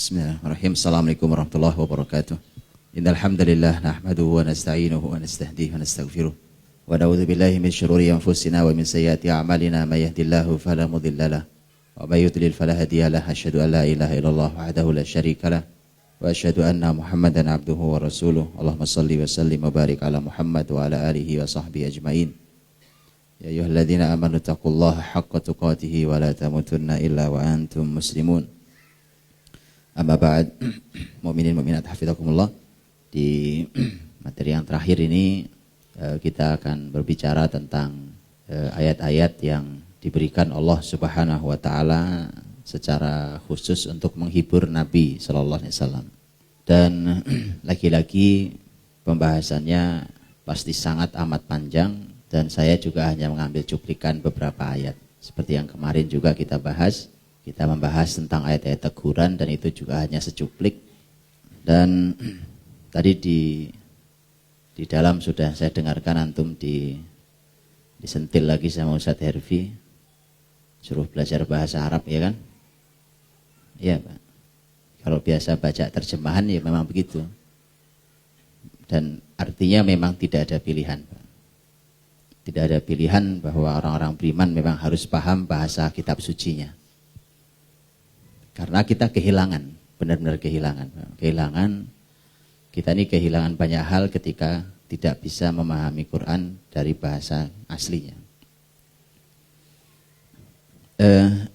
Bismillahirrahmanirrahim. Assalamualaikum warahmatullahi wabarakatuh. Innal hamdalillah nahmaduhu wa nasta'inuhu wa nastahdihi wa nastaghfiruh. Wa na'udzu billahi min syururi anfusina wa min sayyiati a'malina may yahdihillahu fala mudhillalah wa may yudlil fala hadiyalah. Asyhadu an la ilaha illallah wahdahu la syarikalah wa asyhadu anna Muhammadan abduhu wa rasuluh. Allahumma shalli wa sallim wa barik ala Muhammad wa ala alihi wa sahbihi ajmain. Ya ayyuhalladzina amanu taqullaha haqqa tuqatih wa la tamutunna illa wa antum muslimun. Amma ba'd, mukminin mukminat hafizakumullah. Di materi yang terakhir ini kita akan berbicara tentang ayat-ayat yang diberikan Allah Subhanahu wa taala secara khusus untuk menghibur Nabi sallallahu alaihi wasallam. Dan lagi-lagi pembahasannya pasti sangat amat panjang dan saya juga hanya mengambil cuplikan beberapa ayat. Seperti yang kemarin juga kita bahas. Kita membahas tentang ayat-ayat teguran dan itu juga hanya secuplik. Dan tadi di dalam sudah saya dengarkan antum disentil lagi sama Ustadz Herfi, suruh belajar bahasa Arab, ya kan? Iya Pak. Kalau biasa baca terjemahan ya memang begitu. Dan artinya memang tidak ada pilihan Pak. Tidak ada pilihan bahwa orang-orang beriman memang harus paham bahasa kitab sucinya. Karena kita kehilangan, benar-benar kehilangan. Kita ini kehilangan banyak hal ketika tidak bisa memahami Quran dari bahasa aslinya.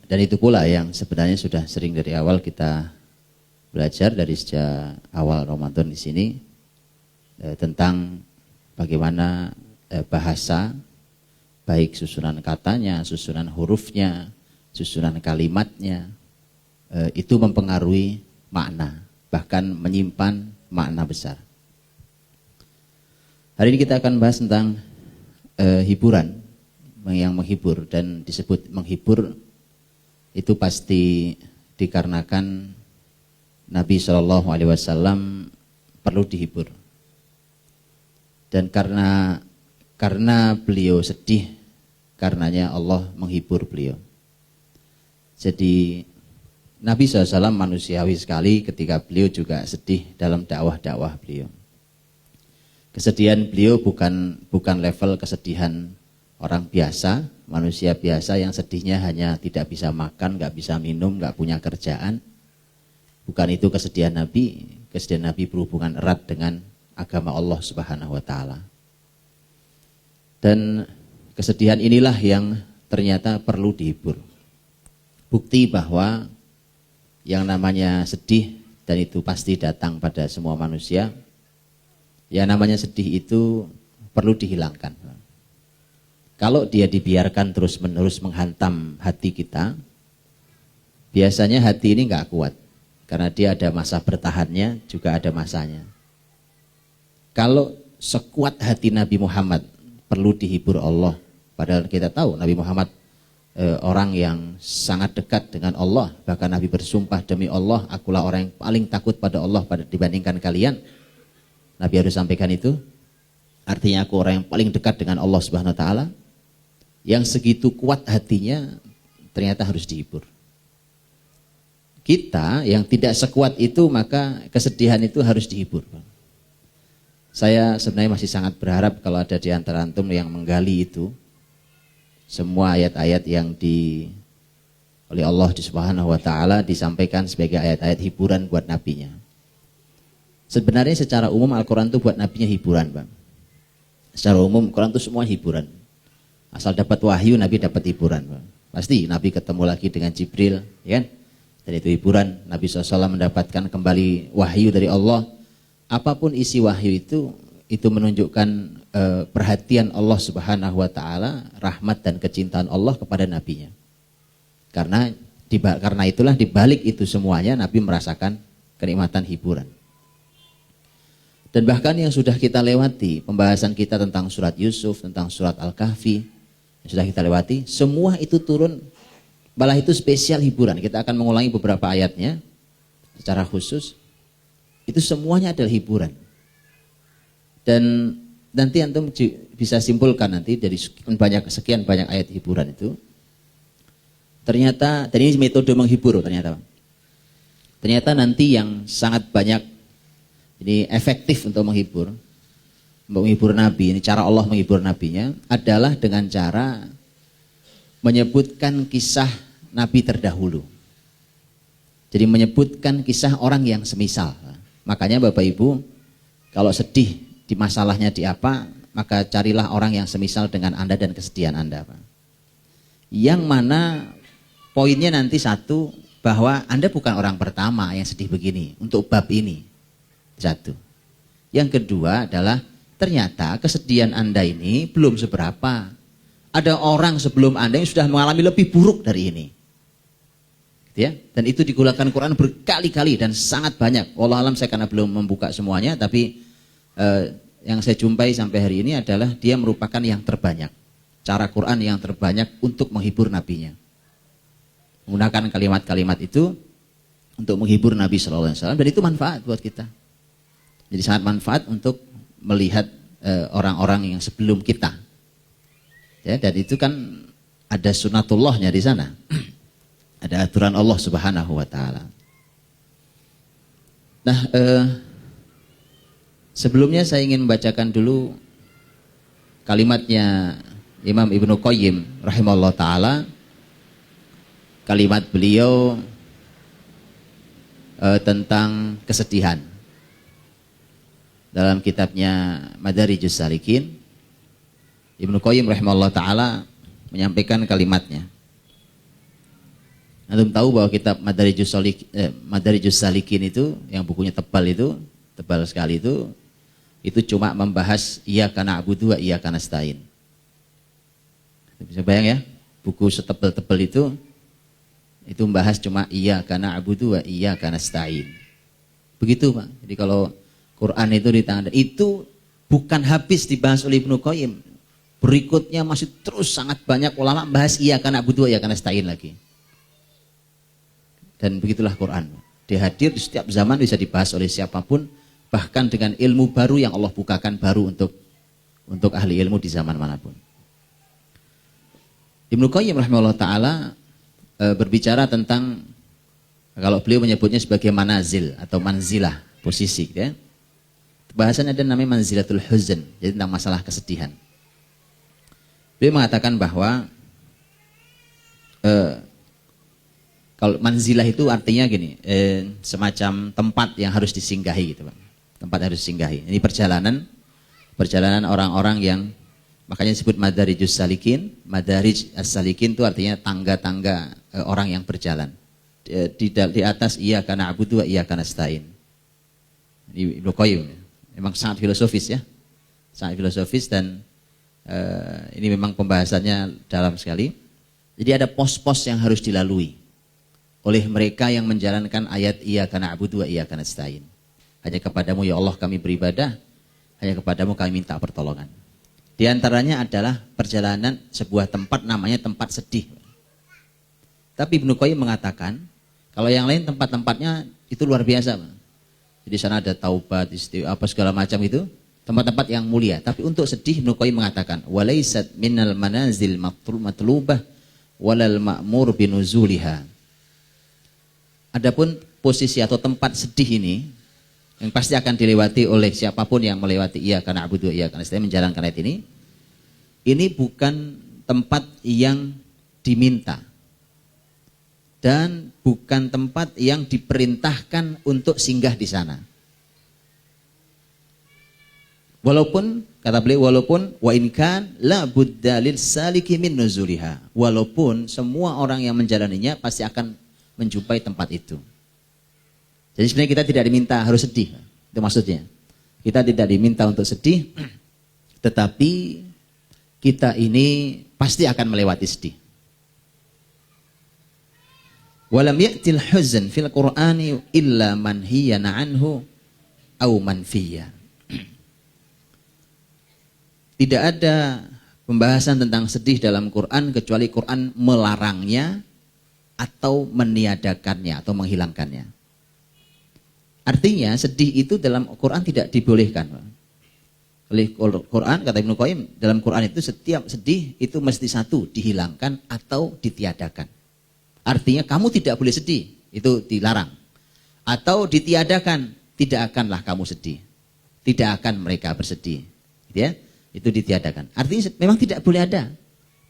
Dan itu pula yang sebenarnya sudah sering dari awal kita belajar dari sejak awal Ramadan di sini tentang bagaimana bahasa, baik susunan katanya, susunan hurufnya, susunan kalimatnya, itu mempengaruhi makna, bahkan menyimpan makna besar. Hari ini kita akan bahas tentang hiburan, yang menghibur, dan disebut menghibur itu pasti dikarenakan Nabi SAW perlu dihibur. Dan karena beliau sedih, karenanya Allah menghibur beliau. Jadi Nabi SAW manusiawi sekali ketika beliau juga sedih dalam dakwah-dakwah beliau. Kesedihan beliau bukan level kesedihan orang biasa, manusia biasa yang sedihnya hanya tidak bisa makan, gak bisa minum, gak punya kerjaan. Bukan itu kesedihan Nabi. Kesedihan Nabi berhubungan erat dengan agama Allah Subhanahu wa taala. Dan kesedihan inilah yang ternyata perlu dihibur. Bukti bahwa yang namanya sedih, dan itu pasti datang pada semua manusia, yang namanya sedih itu perlu dihilangkan. Kalau dia dibiarkan terus-menerus menghantam hati kita, biasanya hati ini nggak kuat, karena dia ada masa bertahannya, juga ada masanya. Kalau sekuat hati Nabi Muhammad perlu dihibur Allah, padahal kita tahu Nabi Muhammad orang yang sangat dekat dengan Allah. Bahkan Nabi bersumpah, demi Allah, akulah orang yang paling takut pada Allah dibandingkan kalian. Nabi harus sampaikan itu. Artinya aku orang yang paling dekat dengan Allah Subhanahu wa taala. Yang segitu kuat hatinya ternyata harus dihibur. Kita yang tidak sekuat itu, maka kesedihan itu harus dihibur. Saya sebenarnya masih sangat berharap kalau ada di antara antum yang menggali itu. Semua ayat-ayat yang oleh Allah Subhanahu wa taala disampaikan sebagai ayat-ayat hiburan buat nabinya. Sebenarnya secara umum Al-Qur'an itu buat nabinya hiburan, Bang. Secara umum Al-Qur'an itu semua hiburan. Asal dapat wahyu, Nabi dapat hiburan, Bang. Pasti Nabi ketemu lagi dengan Jibril, ya kan? Dan itu hiburan. Nabi SAW mendapatkan kembali wahyu dari Allah. Apapun isi wahyu itu menunjukkan perhatian Allah Subhanahu wa taala, rahmat dan kecintaan Allah kepada nabinya. Karena itulah dibalik itu semuanya Nabi merasakan kenikmatan hiburan. Dan bahkan yang sudah kita lewati, pembahasan kita tentang surat Yusuf, tentang surat Al-Kahfi, yang sudah kita lewati, semua itu turun, malah itu spesial hiburan. Kita akan mengulangi beberapa ayatnya secara khusus. Itu semuanya adalah hiburan. Dan nanti antum bisa simpulkan nanti dari sekian banyak ayat hiburan itu. Ternyata, dan ini metode menghibur ternyata. Ternyata nanti yang sangat banyak ini efektif untuk menghibur Nabi, ini cara Allah menghibur Nabinya adalah dengan cara menyebutkan kisah Nabi terdahulu. Jadi menyebutkan kisah orang yang semisal. Makanya Bapak Ibu, kalau sedih di masalahnya di apa, maka carilah orang yang semisal dengan Anda dan kesedihan Anda, Pak. Yang mana poinnya nanti satu, bahwa Anda bukan orang pertama yang sedih begini untuk bab ini. Satu. Yang kedua adalah ternyata kesedihan Anda ini belum seberapa. Ada orang sebelum Anda yang sudah mengalami lebih buruk dari ini. Ya, dan itu digunakan Quran berkali-kali dan sangat banyak. Wallahu alam, saya karena belum membuka semuanya, tapi yang saya jumpai sampai hari ini adalah dia merupakan yang terbanyak. Cara Quran yang terbanyak untuk menghibur nabinya. Menggunakan kalimat-kalimat itu untuk menghibur Nabi SAW, dan itu manfaat buat kita. Jadi sangat manfaat untuk melihat orang-orang yang sebelum kita. Ya, dan itu kan ada sunatullahnya di sana. Ada aturan Allah Subhanahu wa taala. Nah, sebelumnya saya ingin membacakan dulu kalimatnya Imam Ibnu Qayyim rahimahullah taala. Kalimat beliau tentang kesedihan. Dalam kitabnya Madarijus Salikin, Ibnu Qayyim rahimahullah taala menyampaikan kalimatnya. Antum tahu bahwa kitab Madarijus Salikin itu, yang bukunya tebal sekali itu cuma membahas iyyaka na'budu wa iyyaka nasta'in. Bisa bayang ya, buku setebal-tebal itu membahas cuma iyyaka na'budu wa iyyaka nasta'in. Begitu, Pak. Jadi kalau Quran itu di tangan, itu bukan habis dibahas oleh Ibnu Qayyim. Berikutnya masih terus sangat banyak ulama bahas iyyaka na'budu wa iyyaka nasta'in lagi. Dan begitulah Quran. Dia hadir di setiap zaman, bisa dibahas oleh siapapun, bahkan dengan ilmu baru yang Allah bukakan baru untuk ahli ilmu di zaman manapun. Ibnu Qayyim rahimahullah ta'ala berbicara tentang, kalau beliau menyebutnya sebagai manazil atau manzilah, posisi, ya. Bahasan ada namanya manzilatul huzn, jadi tentang masalah kesedihan. Beliau mengatakan bahwa kalau manzilah itu artinya gini, semacam tempat yang harus disinggahi gitu, Pak. Tempat harus disinggahi. Ini perjalanan orang-orang yang, makanya disebut Madarijus Salikin. Madarij as-Salikin itu artinya tangga-tangga orang yang berjalan. Di atas iyyaka na'budu wa iyyaka nasta'in. Ini Ibnu Qayyim. Memang sangat filosofis ya. Sangat filosofis, dan ini memang pembahasannya dalam sekali. Jadi ada pos-pos yang harus dilalui oleh mereka yang menjalankan ayat iyyaka na'budu wa iyyaka nasta'in. Hanya kepadamu ya Allah kami beribadah, hanya kepadamu kami minta pertolongan. Di antaranya adalah perjalanan sebuah tempat namanya tempat sedih. Tapi Ibnu Qayyim mengatakan, kalau yang lain tempat-tempatnya itu luar biasa. Jadi sana ada taubat, istighfar, apa segala macam itu, tempat-tempat yang mulia. Tapi untuk sedih Ibnu Qayyim mengatakan, walaisat minal manazil matlubah walal ma'mur binuzuliha. Adapun posisi atau tempat sedih ini yang pasti akan dilewati oleh siapapun yang melewati iyyaka na'budu wa iyyaka nasta'in, menjalankan ayat ini bukan tempat yang diminta dan bukan tempat yang diperintahkan untuk singgah di sana. Walaupun kata beliau, walaupun wa in kan la budda lil saliki min nuzuliha, walaupun semua orang yang menjalaninya pasti akan menjumpai tempat itu. Jadi sebenarnya kita tidak diminta harus sedih, itu maksudnya. Kita tidak diminta untuk sedih, tetapi kita ini pasti akan melewati sedih. Walam ya'til huzn fil Qur'ani illa manhiyana anhu aw manfiya. Tidak ada pembahasan tentang sedih dalam Quran kecuali Quran melarangnya atau meniadakannya atau menghilangkannya. Artinya sedih itu dalam Quran tidak dibolehkan. Oleh Quran, kata Ibnu Qayyim, dalam Quran itu setiap sedih itu mesti satu, dihilangkan atau ditiadakan. Artinya kamu tidak boleh sedih, itu dilarang. atau ditiadakan, tidak akanlah kamu sedih. Tidak akan mereka bersedih. Gitu ya? Itu ditiadakan. Artinya memang tidak boleh ada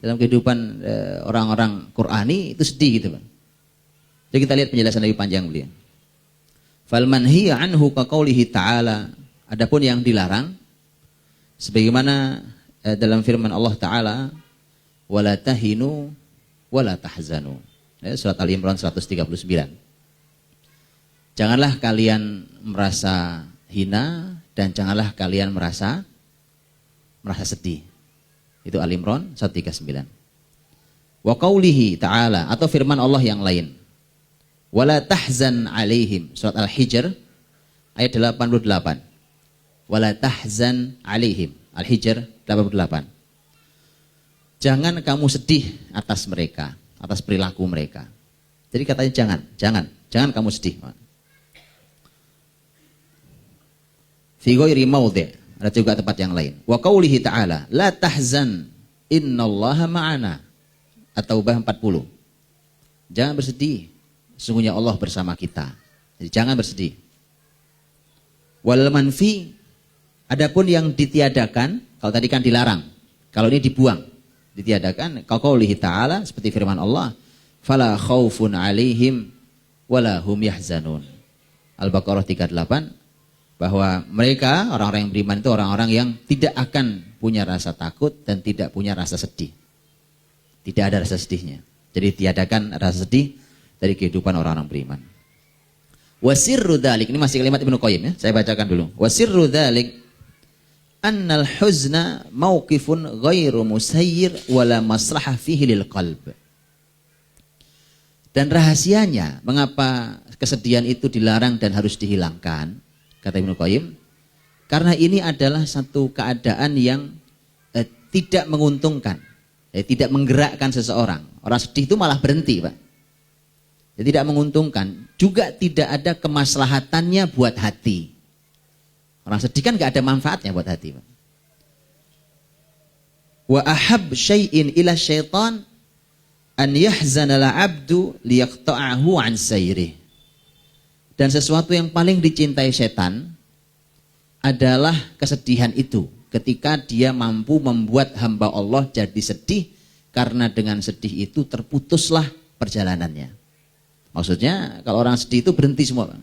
dalam kehidupan orang-orang Qur'ani itu sedih gitu, Pak. Jadi kita lihat penjelasan lebih panjang beliau. Fal manhiya anhu ka qaulihi ta'ala. Adapun yang dilarang sebagaimana dalam firman Allah Ta'ala, wala tahinu wala tahzanu. Surat Al-Imran 139. Janganlah kalian merasa hina dan janganlah kalian merasa sedih. Itu Al-Imran 139. Wa qaulihi ta'ala, atau firman Allah yang lain. Wala tahzan alaihim. Surat Al-Hijr ayat 88. Wala tahzan alaihim. Al-Hijr 88. Jangan kamu sedih atas mereka, atas perilaku mereka. Jadi katanya jangan kamu sedih. Fi ghairi maudhi', ada juga tempat yang lain. Wa qaulihi ta'ala, la tahzan innallaha ma'ana. At-Taubah 40. Jangan bersedih, sesungguhnya Allah bersama kita. Jadi jangan bersedih. Wal manfi, adapun yang ditiadakan, kalau tadi kan dilarang, kalau ini dibuang, ditiadakan. Qaulihi ta'ala, seperti firman Allah, fala khaufun 'alaihim wala hum yahzanun. Al-Baqarah 38, bahwa mereka orang-orang yang beriman itu orang-orang yang tidak akan punya rasa takut dan tidak punya rasa sedih. Tidak ada rasa sedihnya. Jadi tiadakan rasa sedih dari kehidupan orang-orang beriman. Wasirru dzalik, ini masih kalimat Ibnu Qayyim ya, saya bacakan dulu. Wasirru dzalik annal huzna mauqifun ghairu musayyir wala maslahah fihi lil qalb. Dan rahasianya mengapa kesedihan itu dilarang dan harus dihilangkan, kata Ibnu Qayyim, karena ini adalah satu keadaan yang tidak menguntungkan, tidak menggerakkan seseorang. Orang sedih itu malah berhenti, Pak. Tidak menguntungkan, juga tidak ada kemaslahatannya buat hati. Orang sedih kan gak ada manfaatnya buat hati, Pak. Wa ahab syai'in ila syaitan an yahzana al-'abdu liyaqta'ahu an sayrih. Dan sesuatu yang paling dicintai setan adalah kesedihan itu. Ketika dia mampu membuat hamba Allah jadi sedih, karena dengan sedih itu terputuslah perjalanannya. Maksudnya kalau orang sedih itu berhenti semua.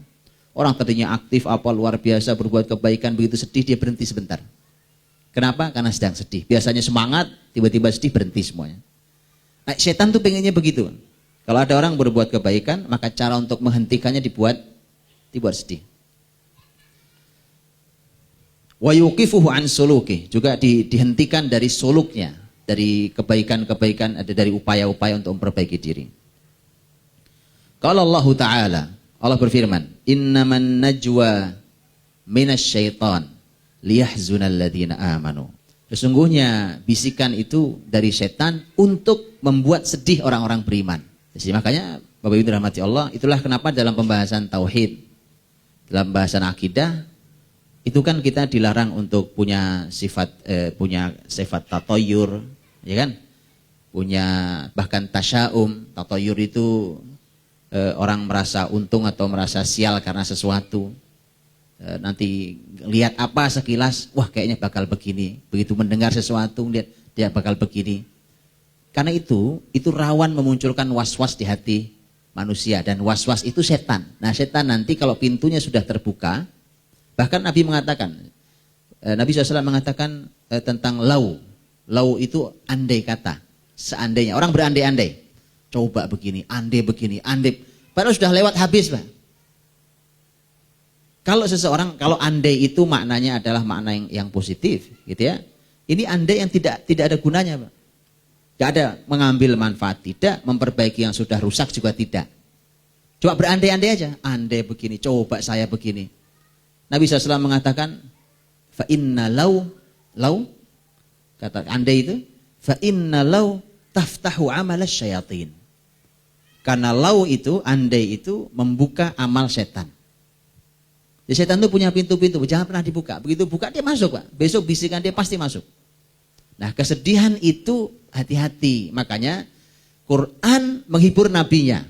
Orang tadinya aktif apa luar biasa berbuat kebaikan, begitu sedih dia berhenti sebentar. Kenapa? Karena sedang sedih. Biasanya semangat, tiba-tiba sedih berhenti semuanya. Nah, setan tuh pengennya begitu. Kalau ada orang berbuat kebaikan, maka cara untuk menghentikannya dibuat sedih. Wa yuqifuhu an suluki, juga dihentikan dari suluknya, dari kebaikan-kebaikan, ada dari upaya-upaya untuk memperbaiki diri. Kalau Allah Ta'ala, Allah berfirman, innaman najwa minasyaitan liyahzunal ladzina amanu. Sesungguhnya bisikan itu dari setan untuk membuat sedih orang-orang beriman. Jadi makanya Bapak Ibu dirahmati Allah, itulah kenapa dalam pembahasan tauhid, dalam pembahasan akidah, itu kan kita dilarang untuk punya sifat tatoyur, ya kan? Punya bahkan tasya'um. Tatoyur itu orang merasa untung atau merasa sial karena sesuatu. Nanti lihat apa sekilas, wah kayaknya bakal begini. Begitu mendengar sesuatu, lihat dia bakal begini. Karena itu rawan memunculkan was-was di hati manusia, dan was-was itu setan. Nah, setan nanti kalau pintunya sudah terbuka, bahkan Nabi mengatakan, Nabi SAW mengatakan tentang lau. Lau itu andai kata, seandainya. Orang berandai-andai, coba begini, andai begini, andai. Padahal sudah lewat habis, Pak. Kalau seseorang, kalau andai itu maknanya adalah makna yang positif, gitu ya. Ini andai yang tidak ada gunanya, Pak. Gak ada mengambil manfaat, tidak memperbaiki yang sudah rusak juga tidak. Coba berandai-andai aja, andai begini, coba saya begini. Nabi SAW mengatakan, fa inna lau, kata andai itu, fa inna lau taftahu amalas syayatin. Karena lau itu, andai itu membuka amal setan. Jadi setan itu punya pintu-pintu, jangan pernah dibuka. Begitu buka dia masuk, Pak. Besok bisikan dia pasti masuk. Nah, kesedihan itu hati-hati. Makanya Quran menghibur nabinya.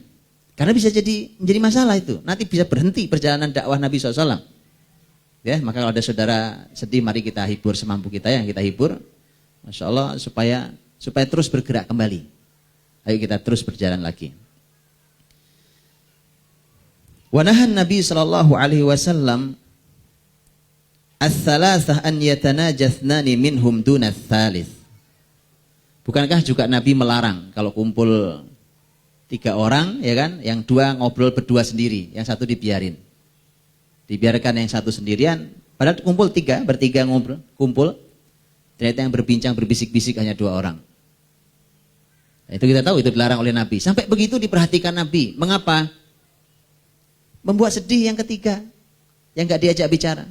Karena bisa menjadi masalah itu. Nanti bisa berhenti perjalanan dakwah Nabi SAW. Ya, maka kalau ada saudara sedih, mari kita hibur semampu kita, yang kita hibur. Masya Allah, supaya terus bergerak kembali. Ayo kita terus berjalan lagi. Wa nahan Nabi sallallahu alaihi wasallam ats-tsalatsah an yatanajatsnani minhum duna ats-tsalits. Bukankah juga Nabi melarang kalau kumpul 3 orang, ya kan, yang 2 ngobrol berdua sendiri, yang 1 dibiarin. Dibiarkan yang 1 sendirian, padahal kumpul 3, bertiga ngobrol, kumpul. Ternyata yang berbincang berbisik-bisik hanya 2 orang. Nah, itu kita tahu itu dilarang oleh Nabi. Sampai begitu diperhatikan Nabi. Mengapa? Membuat sedih yang ketiga, yang gak diajak bicara.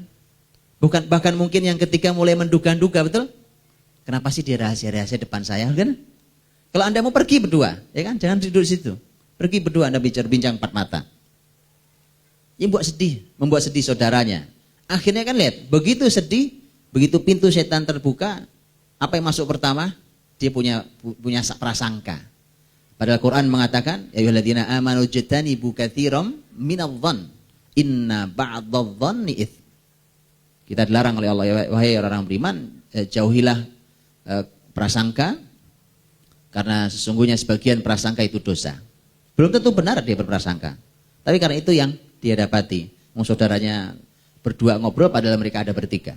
Bahkan mungkin yang ketiga mulai menduga-duga, betul? Kenapa sih dia rahasia-rahasia depan saya, kan? Kalau Anda mau pergi berdua, ya kan? Jangan duduk di situ. Pergi berdua Anda bincang 4 mata. Ini membuat sedih saudaranya. Akhirnya kan lihat, begitu sedih, begitu pintu setan terbuka, apa yang masuk pertama? Dia punya prasangka. Padahal Quran mengatakan, ya ayyuhalladzina amanu jtanibu katsiran minadh-dhann inna ba'dadh-dhanni its. Kita dilarang oleh Allah, wahai orang beriman, jauhilah prasangka, karena sesungguhnya sebagian prasangka itu dosa. Belum tentu benar dia berprasangka, tapi karena itu yang dia dapati. Saudaranya berdua ngobrol padahal mereka ada bertiga.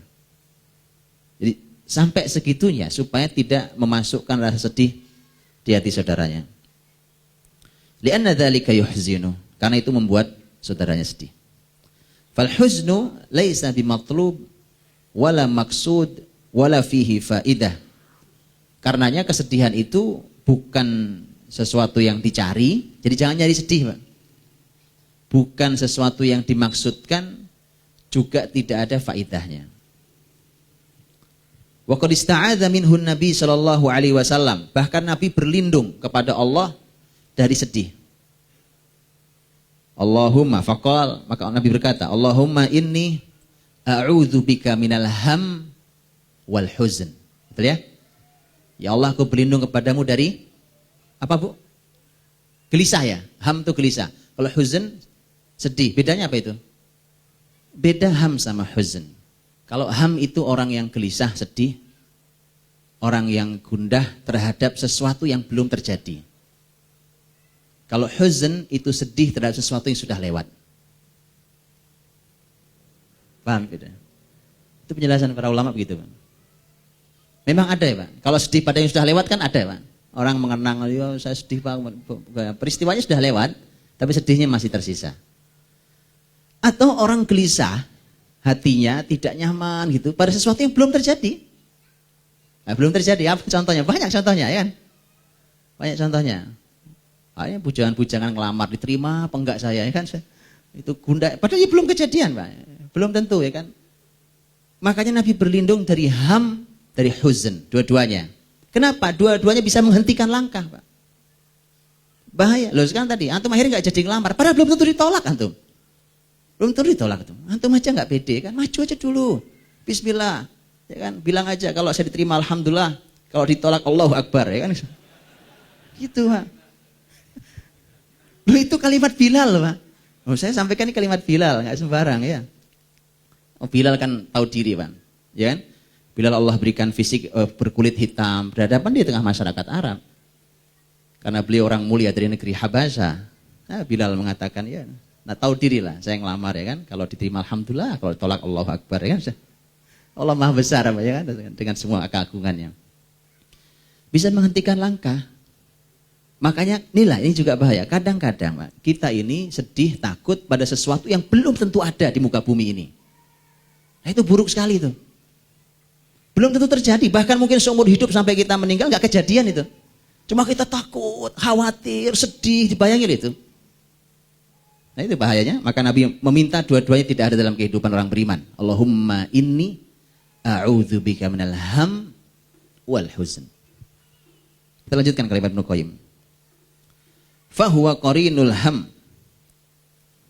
Jadi sampai segitunya supaya tidak memasukkan rasa sedih di hati saudaranya. Li'anna dzalika yuhzinu, karena itu membuat saudaranya sedih. Fal huznu laisa bimatlub wala maksud wala fihi faidah. Karenanya kesedihan itu bukan sesuatu yang dicari, jadi jangan nyari sedih, Pak. Bukan sesuatu yang dimaksudkan, juga tidak ada faidahnya. Wa qad ista'adza minhu Nabi sallallahu alaihi wasallam, bahkan Nabi berlindung kepada Allah dari sedih. Allahumma faqal, maka Nabi berkata, Allahumma inni a'udzubika minal ham wal huzn. Betul ya? Ya Allah, aku berlindung kepadamu dari apa, Bu? Gelisah ya? Ham itu gelisah. Kalau huzn sedih. Bedanya apa itu? Beda ham sama huzn. Kalau ham itu orang yang gelisah, sedih, orang yang gundah terhadap sesuatu yang belum terjadi. Kalau huzn itu sedih terhadap sesuatu yang sudah lewat. Paham beda? Itu penjelasan para ulama begitu, Pak. Memang ada ya, Pak. Kalau sedih pada yang sudah lewat kan ada, Pak. Orang mengenang, ya saya sedih, Pak. Peristiwanya sudah lewat, tapi sedihnya masih tersisa. Atau orang gelisah, hatinya tidak nyaman gitu pada sesuatu yang belum terjadi. Nah, belum terjadi, apa contohnya? Banyak contohnya, ya kan? Banyak contohnya. Ayo bujangan-bujangan ngelamar, diterima apa enggak saya, ya kan? Itu gundah, padahal ini belum kejadian, Pak. Belum tentu, ya kan? Makanya Nabi berlindung dari ham, dari huzn, dua-duanya. Kenapa? Dua-duanya bisa menghentikan langkah, Pak. Bahaya. Loh, sekarang tadi antum akhirnya enggak jadi ngelamar, padahal belum tentu ditolak antum. Belum tentu ditolak tuh. Antum aja enggak pede, kan? Maju aja dulu. Bismillah. Ya kan? Bilang aja kalau saya diterima alhamdulillah, kalau ditolak Allahu Akbar, ya kan? Gitu, Pak. Loh, itu kalimat Bilal, Pak. Oh, saya sampaikan ini kalimat Bilal, enggak sembarang ya. Oh, Bilal kan tahu diri, Pak. Ya kan? Bilal Allah berikan fisik berkulit hitam, berhadapan di tengah masyarakat Arab. Karena beliau orang mulia dari negeri Habasya. Nah, Bilal mengatakan, ya, nah tahu dirilah, saya ngelamar, ya kan? Kalau diterima alhamdulillah, kalau tolak Allahu Akbar, ya kan? Allah Maha Besar, Pak, ya kan? Dengan semua keagungannya. Bisa menghentikan langkah. Makanya inilah, ini juga bahaya. Kadang-kadang, Pak, kita ini sedih, takut pada sesuatu yang belum tentu ada di muka bumi ini. Nah, itu buruk sekali itu. Belum tentu terjadi, bahkan mungkin seumur hidup sampai kita meninggal nggak kejadian itu. Cuma kita takut, khawatir, sedih, dibayangin itu. Nah, itu bahayanya. Maka Nabi meminta dua-duanya tidak ada dalam kehidupan orang beriman. Allahumma inni a'udzubika minal ham wal huzn. Kita lanjutkan kalimat Ibnu Qayyim. Fahuwa qarinul ham.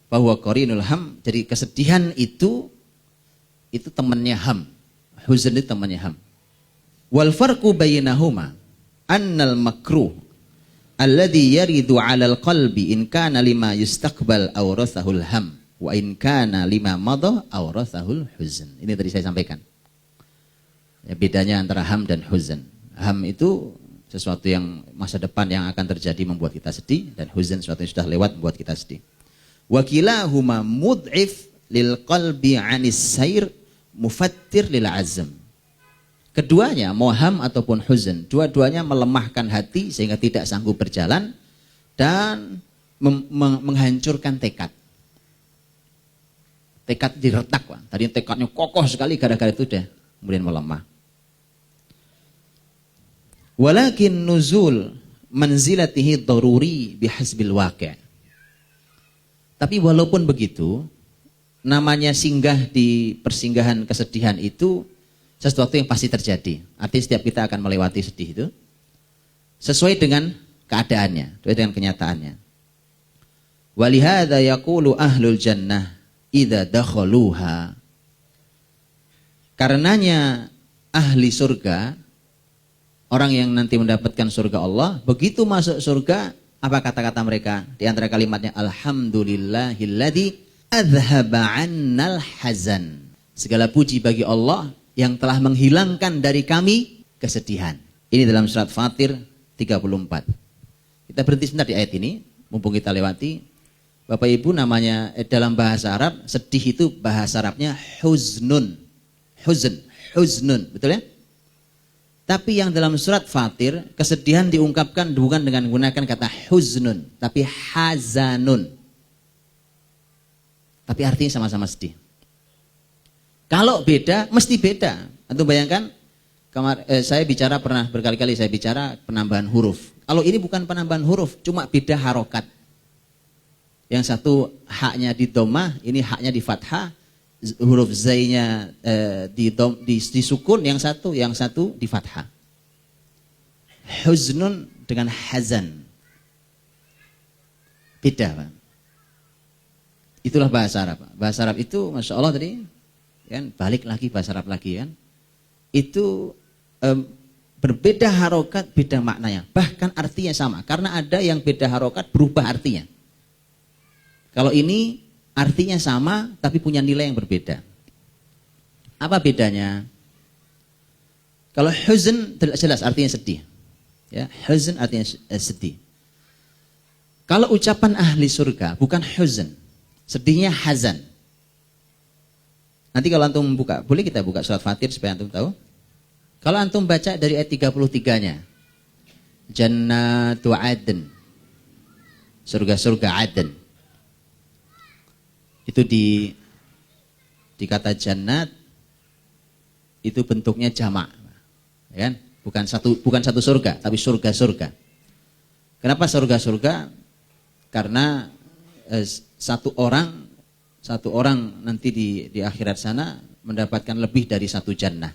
Fahuwa qarinul ham. Jadi kesedihan itu temannya ham. Huzn itu temannya ham. Wal farqu bainahuma annal makruh alladzi yaridu 'alal qalbi in kana lima yustaqbal awrathahul ham wa in kana lima madha awrathahul huzn. Ini tadi saya sampaikan. Ya, bedanya antara ham dan huzn. Ham itu sesuatu yang masa depan yang akan terjadi membuat kita sedih, dan huzn sesuatu yang sudah lewat membuat kita sedih. Wa kilahuma mud'if lil qalbi 'anis sair mufattir lil azm. Keduanya, mau ham ataupun huzn, dua-duanya melemahkan hati sehingga tidak sanggup berjalan dan menghancurkan tekad. Tekad diretak, Pak. Tadi tekadnya kokoh sekali, gara-gara itu deh kemudian melemah. Walakin nuzul manzilatihi daruri bihasbil waqi'. Tapi walaupun begitu, namanya singgah di persinggahan kesedihan itu sesuatu yang pasti terjadi. Artinya setiap kita akan melewati sedih itu sesuai dengan keadaannya, sesuai dengan kenyataannya. Walihada yaqulu ahlul jannah idza dakhaluha. Karenanya ahli surga, orang yang nanti mendapatkan surga Allah, begitu masuk surga, apa kata-kata mereka? Di antara kalimatnya, alhamdulillahilladzi adzhaba 'annal hazan. Segala puji bagi Allah yang telah menghilangkan dari kami kesedihan. Ini dalam surat Fatir 34. Kita berhenti sebentar di ayat ini, mumpung kita lewati. Bapak Ibu, namanya dalam bahasa Arab, sedih itu bahasa Arabnya huznun. Huznun, betul ya? Tapi yang dalam surat Fatir, kesedihan diungkapkan bukan dengan menggunakan kata huznun, tapi hazanun. Tapi artinya sama-sama sedih. Kalau beda, mesti beda. Antum bayangkan, saya bicara pernah berkali-kali saya bicara penambahan huruf. Kalau ini bukan penambahan huruf, cuma beda harokat. Yang satu haknya di dhammah, ini haknya di fathah, huruf zainya di sukun, yang satu di fathah. Huznun dengan hazan. Beda, Pak. Itulah bahasa Arab. Bahasa Arab itu, Masya Allah tadi, kan balik lagi bahasa Arab lagi kan, itu berbeda harokat, beda maknanya, bahkan artinya sama, karena ada yang beda harokat berubah artinya. Kalau ini artinya sama tapi punya nilai yang berbeda. Apa bedanya? Kalau huzn jelas artinya sedih, ya, huzn artinya sedih. Kalau ucapan ahli surga bukan huzn, sedihnya hazan. Nanti kalau antum buka, boleh kita buka surat Fatir supaya antum tahu. Kalau antum baca dari ayat 33-nya. Jannatu Aden. Surga-surga Aden. Itu di kata jannat itu bentuknya jamak. Ya kan? Bukan satu surga, tapi surga-surga. Kenapa surga-surga? Karena satu orang nanti di akhirat sana mendapatkan lebih dari satu jannah.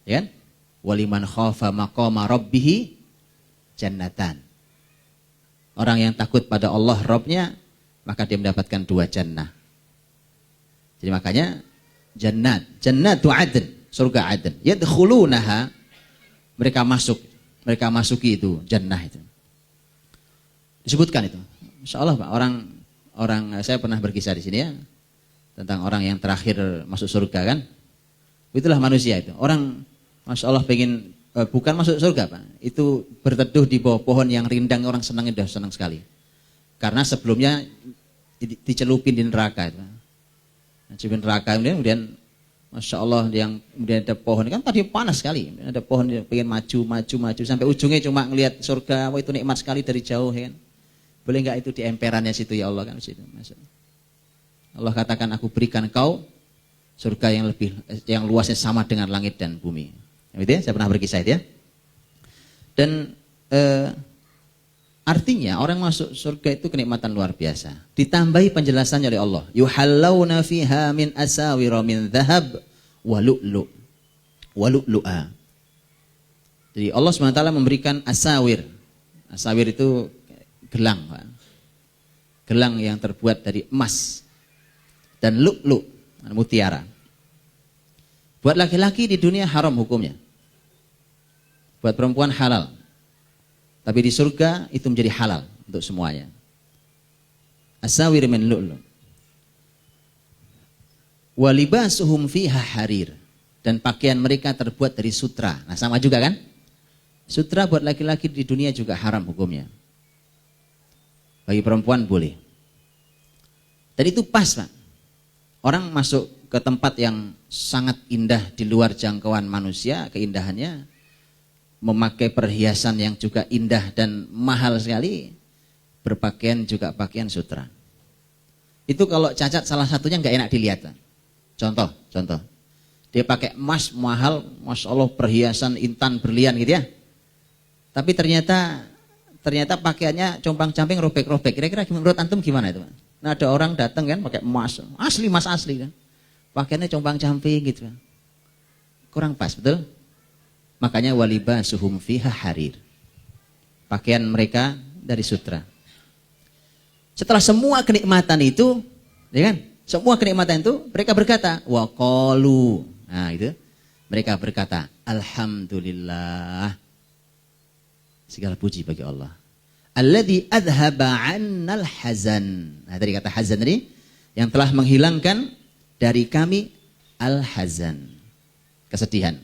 Ya kan? Waliman khafa maqama rabbih jannatan. Orang yang takut pada Allah Rabbnya, maka dia mendapatkan 2 jannah. Jadi makanya jannatu Aden, surga Aden. Yadkhulunaha, mereka masuki itu jannah itu. Disebutkan itu. Insyaallah Pak, orang saya pernah berkisah di sini ya, tentang orang yang terakhir masuk surga kan. Itulah manusia itu. Orang Masya Allah pengen bukan masuk surga Pak, itu berteduh di bawah pohon yang rindang, orang senangnya udah senang sekali. Karena sebelumnya dicelupin di neraka itu. Celupin neraka kemudian Masya Allah yang kemudian ada pohon kan tadi panas sekali, ada pohon yang pengen maju sampai ujungnya cuma ngelihat surga, wah itu nikmat sekali dari jauh kan. Boleh nggak itu di emperannya situ ya Allah kan situ. Allah katakan aku berikan kau surga yang luasnya sama dengan langit dan bumi. Gitu ya, saya pernah berkisah itu ya. Dan artinya orang masuk surga itu kenikmatan luar biasa. Ditambahi penjelasannya oleh Allah. Yuhallawna fiha min asawira min dhahab wa lu'lu'a. Jadi Allah SWT memberikan asawir. Asawir itu gelang, Pak. Gelang yang terbuat dari emas dan lu'lu, mutiara. Buat laki-laki di dunia haram hukumnya. Buat perempuan halal. Tapi di surga itu menjadi halal untuk semuanya. Asawir min lu'lu. Wa libasuhum fiha harir. Dan pakaian mereka terbuat dari sutra. Nah sama juga kan? Sutra buat laki-laki di dunia juga haram hukumnya. Bagi perempuan boleh. Dan itu pas, Pak. Orang masuk ke tempat yang sangat indah di luar jangkauan manusia, keindahannya, memakai perhiasan yang juga indah dan mahal sekali, berpakaian juga pakaian sutra. Itu kalau cacat salah satunya nggak enak dilihat. Contoh. Dia pakai emas mahal, Masya Allah, perhiasan intan berlian gitu ya. Tapi ternyata pakaiannya compang-camping, robek-robek. Kira-kira menurut antum gimana itu? Nah ada orang datang kan pakai emas asli kan. Pakaiannya compang-camping gitu. Kurang pas, betul? Makanya walibasuhum fiha harir. Pakaian mereka dari sutra. Setelah semua kenikmatan itu, ya kan? Semua kenikmatan itu mereka berkata wa qalu. Nah, itu. Mereka berkata, alhamdulillah. Segala puji bagi Allah. Alladzi adhaba 'annal hazan. Nah, tadi kata hazan tadi yang telah menghilangkan dari kami al-hazan. Kesedihan.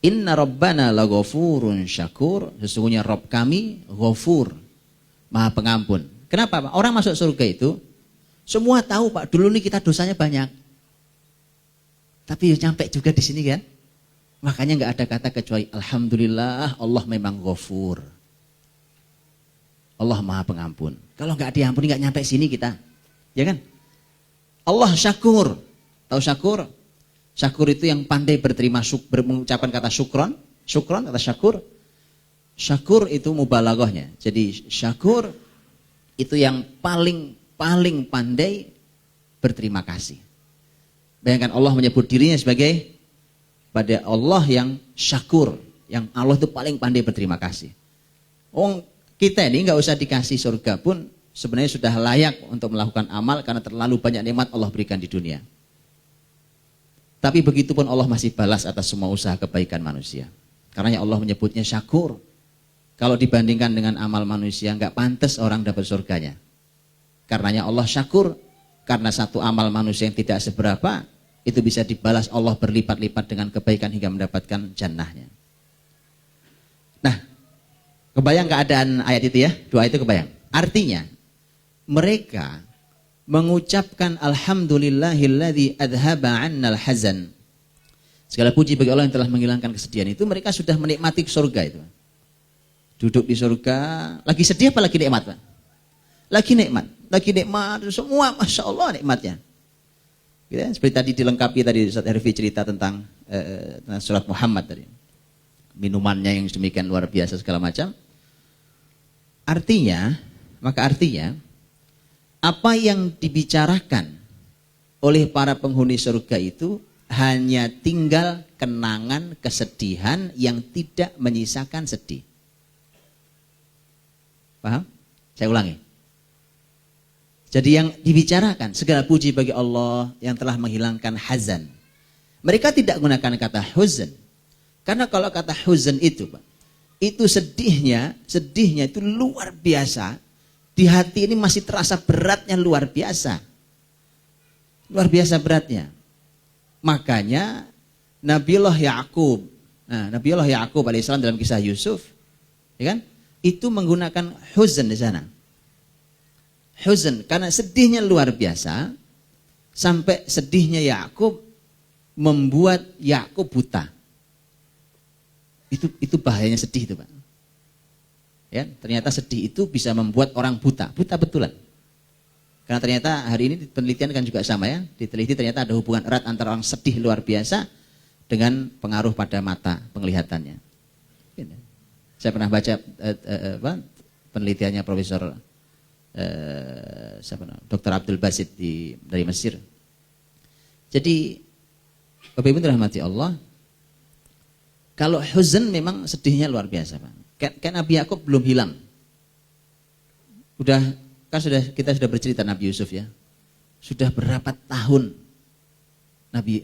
Inna rabbana laghafurun syakur. Sesungguhnya Rabb kami ghafur, Maha Pengampun. Kenapa, Pak? Orang masuk surga itu semua tahu, Pak, dulu nih kita dosanya banyak. Tapi nyampe juga di sini kan? Makanya nggak ada kata kecuali alhamdulillah, Allah memang ghafur. Allah Maha Pengampun. Kalau nggak diampuni nggak nyampe sini kita. Ya kan? Allah syakur. Tahu syakur? Syakur itu yang pandai berterima mengucapkan kata syukron. Syukron kata syakur. Syakur itu mubalaghahnya. Jadi syakur itu yang paling pandai berterima kasih. Bayangkan Allah menyebut dirinya sebagai pada Allah yang syakur, yang Allah itu paling pandai berterima kasih. Kita ini nggak usah dikasih surga pun sebenarnya sudah layak untuk melakukan amal karena terlalu banyak nikmat Allah berikan di dunia. Tapi begitupun Allah masih balas atas semua usaha kebaikan manusia. Karena Allah menyebutnya syakur. Kalau dibandingkan dengan amal manusia nggak pantas orang dapat surganya. Karenanya Allah syakur, karena satu amal manusia yang tidak seberapa itu bisa dibalas Allah berlipat-lipat dengan kebaikan hingga mendapatkan jannahnya. Nah, kebayang keadaan ayat itu ya, doa itu kebayang. Artinya mereka mengucapkan alhamdulillahilladzi adhaba 'annal hazan. Segala puji bagi Allah yang telah menghilangkan kesedihan itu, mereka sudah menikmati surga itu. Duduk di surga, lagi sedih apa lagi nikmat, Pak? Lagi nikmat, semua Masya Allah nikmatnya. Gitu ya, seperti tadi dilengkapi tadi Ustaz Herfi cerita tentang surat Muhammad tadi. Minumannya yang demikian luar biasa segala macam. Artinya, apa yang dibicarakan oleh para penghuni surga itu hanya tinggal kenangan kesedihan yang tidak menyisakan sedih. Paham? Saya ulangi. Jadi yang dibicarakan segala puji bagi Allah yang telah menghilangkan hazan. Mereka tidak menggunakan kata huzn. Karena kalau kata huzn itu, Pak, itu sedihnya itu luar biasa. Di hati ini masih terasa beratnya luar biasa. Luar biasa beratnya. Makanya Nabiullah Ya'qub alaihissalam dalam kisah Yusuf, ya kan? Itu menggunakan huzn di sana. Huzn karena sedihnya luar biasa, sampai sedihnya Yakub membuat Yakub buta. Itu bahayanya sedih itu, Pak. Ya, ternyata sedih itu bisa membuat orang buta betulan. Karena ternyata hari ini penelitian kan juga sama ya, diteliti ternyata ada hubungan erat antara orang sedih luar biasa dengan pengaruh pada mata penglihatannya. Saya pernah baca penelitiannya Profesor Dr. Abdul Basit dari Mesir. Jadi Bapak Ibu dirahmati Allah, kalau huzn memang sedihnya luar biasa, Pak. Kan Nabi Yakub belum hilang. Kita sudah bercerita Nabi Yusuf ya. Sudah berapa tahun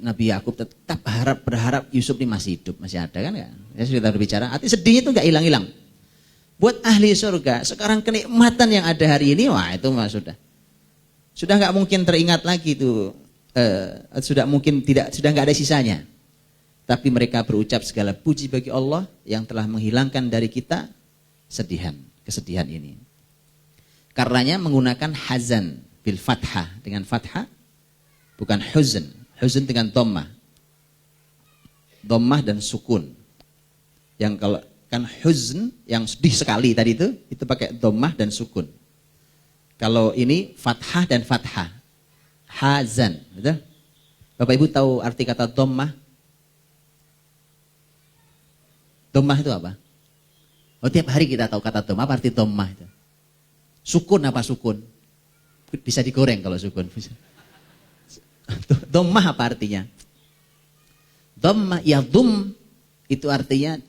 Nabi Yakub tetap berharap Yusuf ini masih hidup, masih ada kan ya? Ya sudah berbicara, arti sedihnya itu enggak hilang-hilang. Buat ahli surga, sekarang kenikmatan yang ada hari ini, wah itu mah sudah nggak mungkin teringat lagi itu, sudah nggak ada sisanya. Tapi mereka berucap segala puji bagi Allah yang telah menghilangkan dari kita kesedihan ini. Karenanya menggunakan hazan bil fathah, dengan fathah, bukan huzn. Huzn dengan dhammah. Dhammah dan sukun. Yang kalau kan huzn yang sedih sekali tadi itu pakai dhammah dan sukun. Kalau ini fathah dan fathah. Hazan, betul? Bapak Ibu tahu arti kata dhammah? Dhammah itu apa? Oh, tiap hari kita tahu kata dhammah. Apa arti dhammah itu? Sukun apa sukun? Bisa digoreng kalau sukun. Dhammah apa artinya? Dhammah ya dhum itu artinya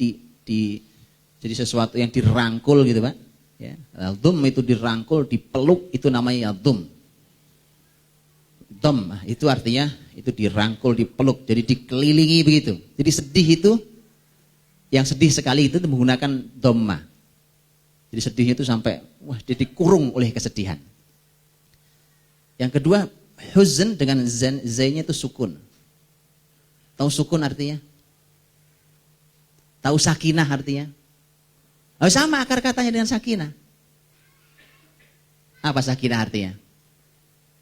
jadi sesuatu yang dirangkul gitu, Pak. Ya. Dhum itu dirangkul, dipeluk, itu namanya dhum. Dhum itu artinya itu dirangkul, dipeluk, jadi dikelilingi begitu. Jadi sedih itu, yang sedih sekali itu menggunakan dhammah. Jadi sedihnya itu sampai jadi dikurung oleh kesedihan. Yang kedua, huzn dengan zainnya itu sukun. Tahu sukun artinya? Tahu sakinah artinya? Oh, sama akar katanya dengan sakinah. Apa sakinah artinya?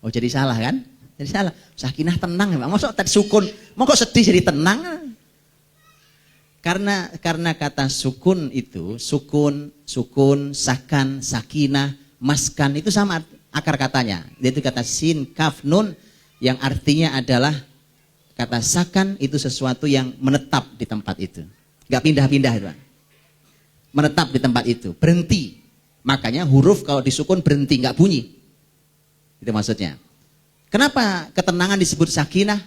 Oh, jadi salah kan? Jadi salah. Sakinah tenang. Maksud tadi sukun, mau kok sedih jadi tenang? Karena kata sukun itu, sukun, sakan, sakinah, maskan itu sama akar katanya. Yaitu kata sin, kaf, nun yang artinya adalah kata sakan itu sesuatu yang menetap di tempat itu. Enggak pindah-pindah, Pak. Menetap di tempat itu, berhenti. Makanya huruf kalau disukun berhenti, enggak bunyi. Itu maksudnya. Kenapa ketenangan disebut sakinah?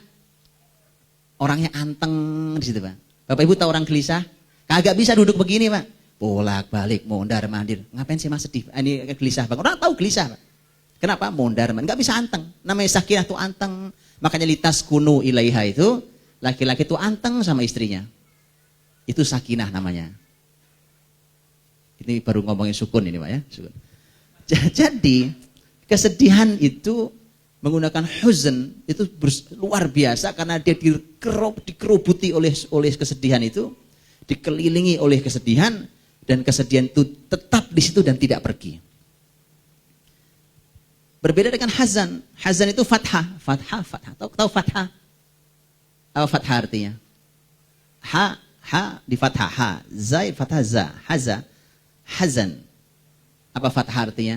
Orangnya anteng di situ, Pak. Bapak Ibu tahu orang gelisah? Kagak bisa duduk begini, Pak. Bolak-balik, mondar mandir. Ngapain sih Mas sedih? Ini gelisah, Bang. Orang tahu gelisah, Pak. Kenapa? Mondar mandir. Enggak bisa anteng. Namanya sakinah tuh anteng. Makanya litas kunu ilaiha itu laki-laki tuh anteng sama istrinya. Itu sakinah namanya. Ini baru ngomongin sukun ini, Pak ya. Sukun. Jadi kesedihan itu menggunakan huzn itu luar biasa karena dia dikerubuti oleh kesedihan itu, dikelilingi oleh kesedihan, dan kesedihan itu tetap di situ dan tidak pergi. Berbeda dengan hazan. Hazan itu fathah. Tahu fathah? Apa fathah artinya? Ha di fathah, ha. Zai fathah za, haza. Hazan. Apa fathah artinya?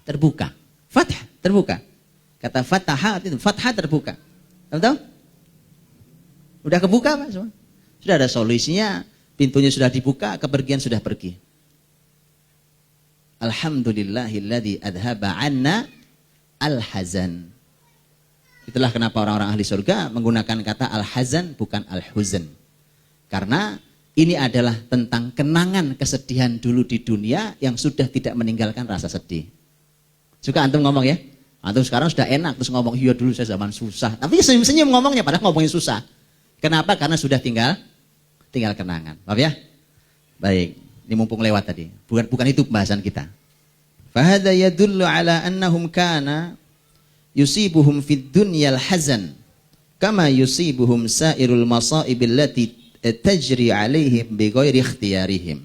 Terbuka. Fathah, terbuka. Kata fathah itu fathah terbuka. Tahu? Udah kebuka, Pak, semua. Sudah ada solusinya, pintunya sudah dibuka, kepergian sudah pergi. Alhamdulillahilladzi adhaba 'anna al-hazan. Itulah kenapa orang-orang ahli surga menggunakan kata al-hazan bukan al-huzn. Karena ini adalah tentang kenangan kesedihan dulu di dunia yang sudah tidak meninggalkan rasa sedih. Suka antum ngomong ya? Antum sekarang sudah enak terus ngomong, iya dulu saya zaman susah. Tapi senyum-senyum ngomongnya padahal ngomongin susah. Kenapa? Karena sudah tinggal kenangan. Maaf ya? Baik, ini mumpung lewat tadi. Bukan itu pembahasan kita. Fahadha yadullu ala annahum kana yusibuhum fid dunyal hazan kama yusibuhum sairul masaibil lati tajri alaihim bighairi ikhtiyarihim.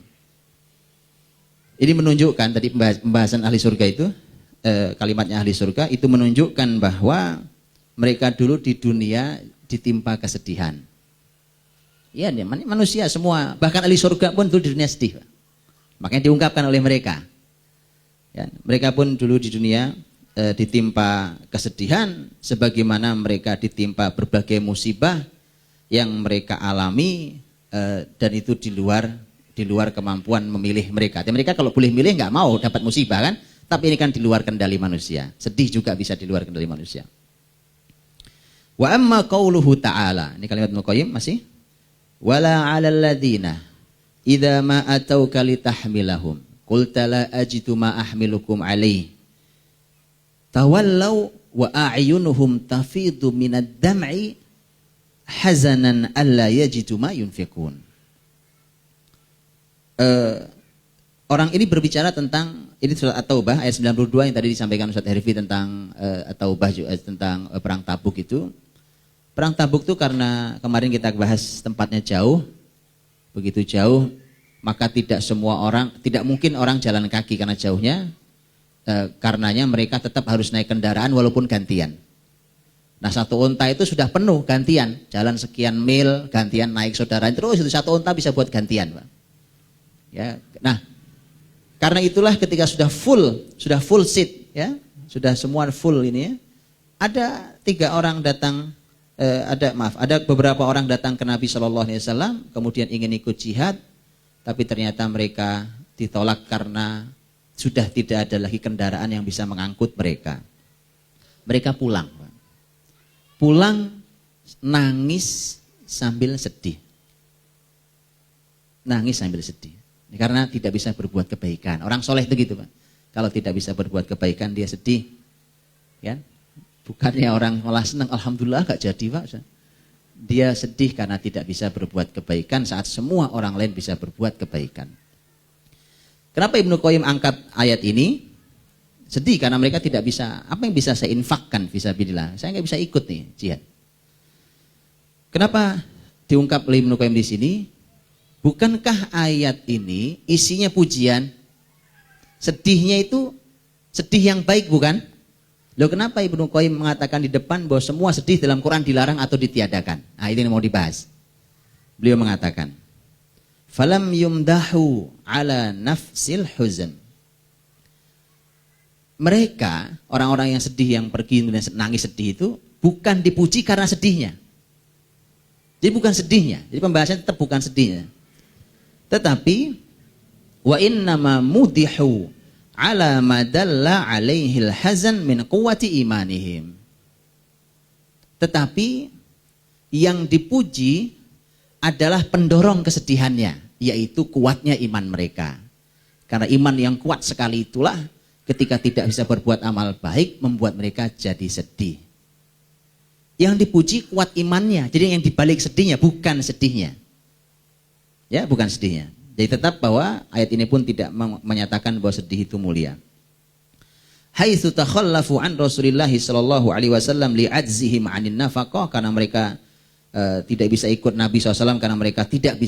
Ini menunjukkan tadi pembahasan ahli surga itu, kalimatnya ahli surga itu menunjukkan bahwa mereka dulu di dunia ditimpa kesedihan. Ya, manusia semua, bahkan ahli surga pun dulu di dunia sedih. Makanya diungkapkan oleh mereka. Ya, mereka pun dulu di dunia ditimpa kesedihan sebagaimana mereka ditimpa berbagai musibah yang mereka alami, dan itu di luar kemampuan memilih mereka. Dan mereka kalau boleh milih nggak mau dapat musibah kan? Tapi ini kan di luar kendali manusia. Sedih juga bisa di luar kendali manusia. Wa amma qauluhu ta'ala. Ini kalimat Ibnu Qayyim masih. Wala 'alal ladzina idza ma atauka litahmilahum qulta la ajidu ma ahmilukum alaihi tawallau wa a'yunuhum tafidu minad dam'i hazanan alla yajidu ma yunfiqun. orang ini berbicara tentang, ini surat At-Taubah ayat 92 yang tadi disampaikan Ustaz Herfi tentang At-Taubah juga, tentang perang Tabuk itu. Perang Tabuk itu karena kemarin kita bahas tempatnya jauh, begitu jauh, maka tidak mungkin orang jalan kaki karena jauhnya, karenanya mereka tetap harus naik kendaraan walaupun gantian. Nah, satu unta itu sudah penuh gantian, jalan sekian mil, gantian naik saudara, terus itu satu unta bisa buat gantian, Pak. Ya, nah, karena itulah ketika sudah full seat, ya, sudah semua full ini ya, ada beberapa orang datang ke Nabi Shallallahu Alaihi Wasallam, kemudian ingin ikut jihad, tapi ternyata mereka ditolak karena sudah tidak ada lagi kendaraan yang bisa mengangkut mereka. Mereka pulang nangis sambil sedih, karena tidak bisa berbuat kebaikan. Orang soleh itu gitu, Pak. Kalau tidak bisa berbuat kebaikan dia sedih, ya. Bukannya orang malah senang, alhamdulillah gak jadi, Pak. Dia sedih karena tidak bisa berbuat kebaikan saat semua orang lain bisa berbuat kebaikan. Kenapa Ibnu Qayyim angkat ayat ini? Sedih karena mereka tidak bisa, apa yang bisa saya infakkan fisabilillah? Saya nggak bisa ikut nih jihad. Kenapa diungkap oleh Ibnu Qayyim di sini? Bukankah ayat ini isinya pujian? Sedihnya itu sedih yang baik, bukan? Loh, kenapa Ibnu Qayyim mengatakan di depan bahwa semua sedih dalam Quran dilarang atau ditiadakan? Nah, ini yang mau dibahas. Beliau mengatakan, falam yumdahu ala nafsil huzn. Mereka, orang-orang yang sedih, yang pergi dan nangis sedih itu, bukan dipuji karena sedihnya. Jadi bukan sedihnya. Jadi pembahasannya tetap bukan sedihnya. Tetapi, wa innama mudihu ala madalla alaihil hazan min quwwati imanihim. Tetapi, yang dipuji adalah pendorong kesedihannya, yaitu kuatnya iman mereka. Karena iman yang kuat sekali itulah ketika tidak bisa berbuat amal baik membuat mereka jadi sedih. Yang dipuji kuat imannya, jadi yang dibalik sedihnya bukan sedihnya. Ya, bukan sedihnya. Jadi tetap bahwa ayat ini pun tidak menyatakan bahwa sedih itu mulia. Haitsu takhallafu an Rasulillah sallallahu alaihi wasallam li'ajzihim 'anin nafaqah, karena mereka tidak bisa ikut Nabi SAW karena mereka tidak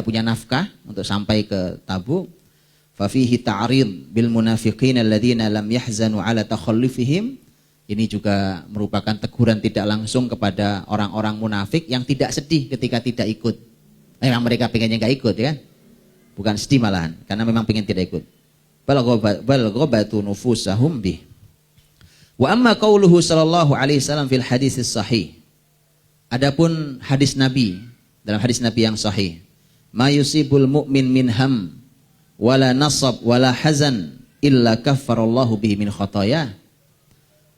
punya nafkah untuk sampai ke Tabuk. Fafihi ta'rid bil munafiqin alladzina lam yahzanu ala takhallufihim. Ini juga merupakan teguran tidak langsung kepada orang-orang munafik yang tidak sedih ketika tidak ikut. Memang mereka pengennya enggak ikut, ya kan? Bukan sedih malahan, karena memang pengen tidak ikut. Bal ghabatu nufusahum bih. Wa amma qauluhu sallallahu alaihi wasallam fil hadis sahih. Adapun hadis Nabi, dalam hadis Nabi yang sahih, ma yusibul mu'min min ham wala nasab wala hazan illa kaffarallahu bihi min khotoyah.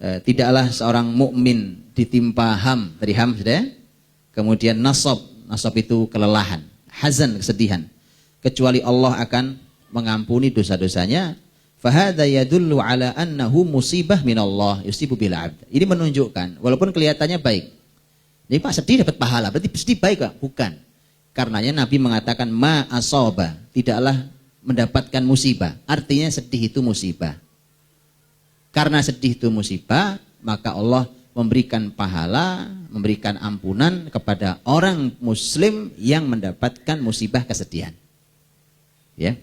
Tidaklah seorang mukmin ditimpa ham, dari ham sudah, kemudian nasab itu kelelahan, hazan kesedihan, kecuali Allah akan mengampuni dosa-dosanya. Fahadha yadullu ala annahu musibah minallah yusibu bil abd. Ini menunjukkan walaupun kelihatannya baik, ini Pak sedih dapat pahala, berarti sedih baik, Pak? Bukan. Karenanya Nabi mengatakan ma asaba, tidaklah mendapatkan musibah. Artinya sedih itu musibah. Karena sedih itu musibah, maka Allah memberikan pahala, memberikan ampunan kepada orang muslim yang mendapatkan musibah kesedihan. Ya.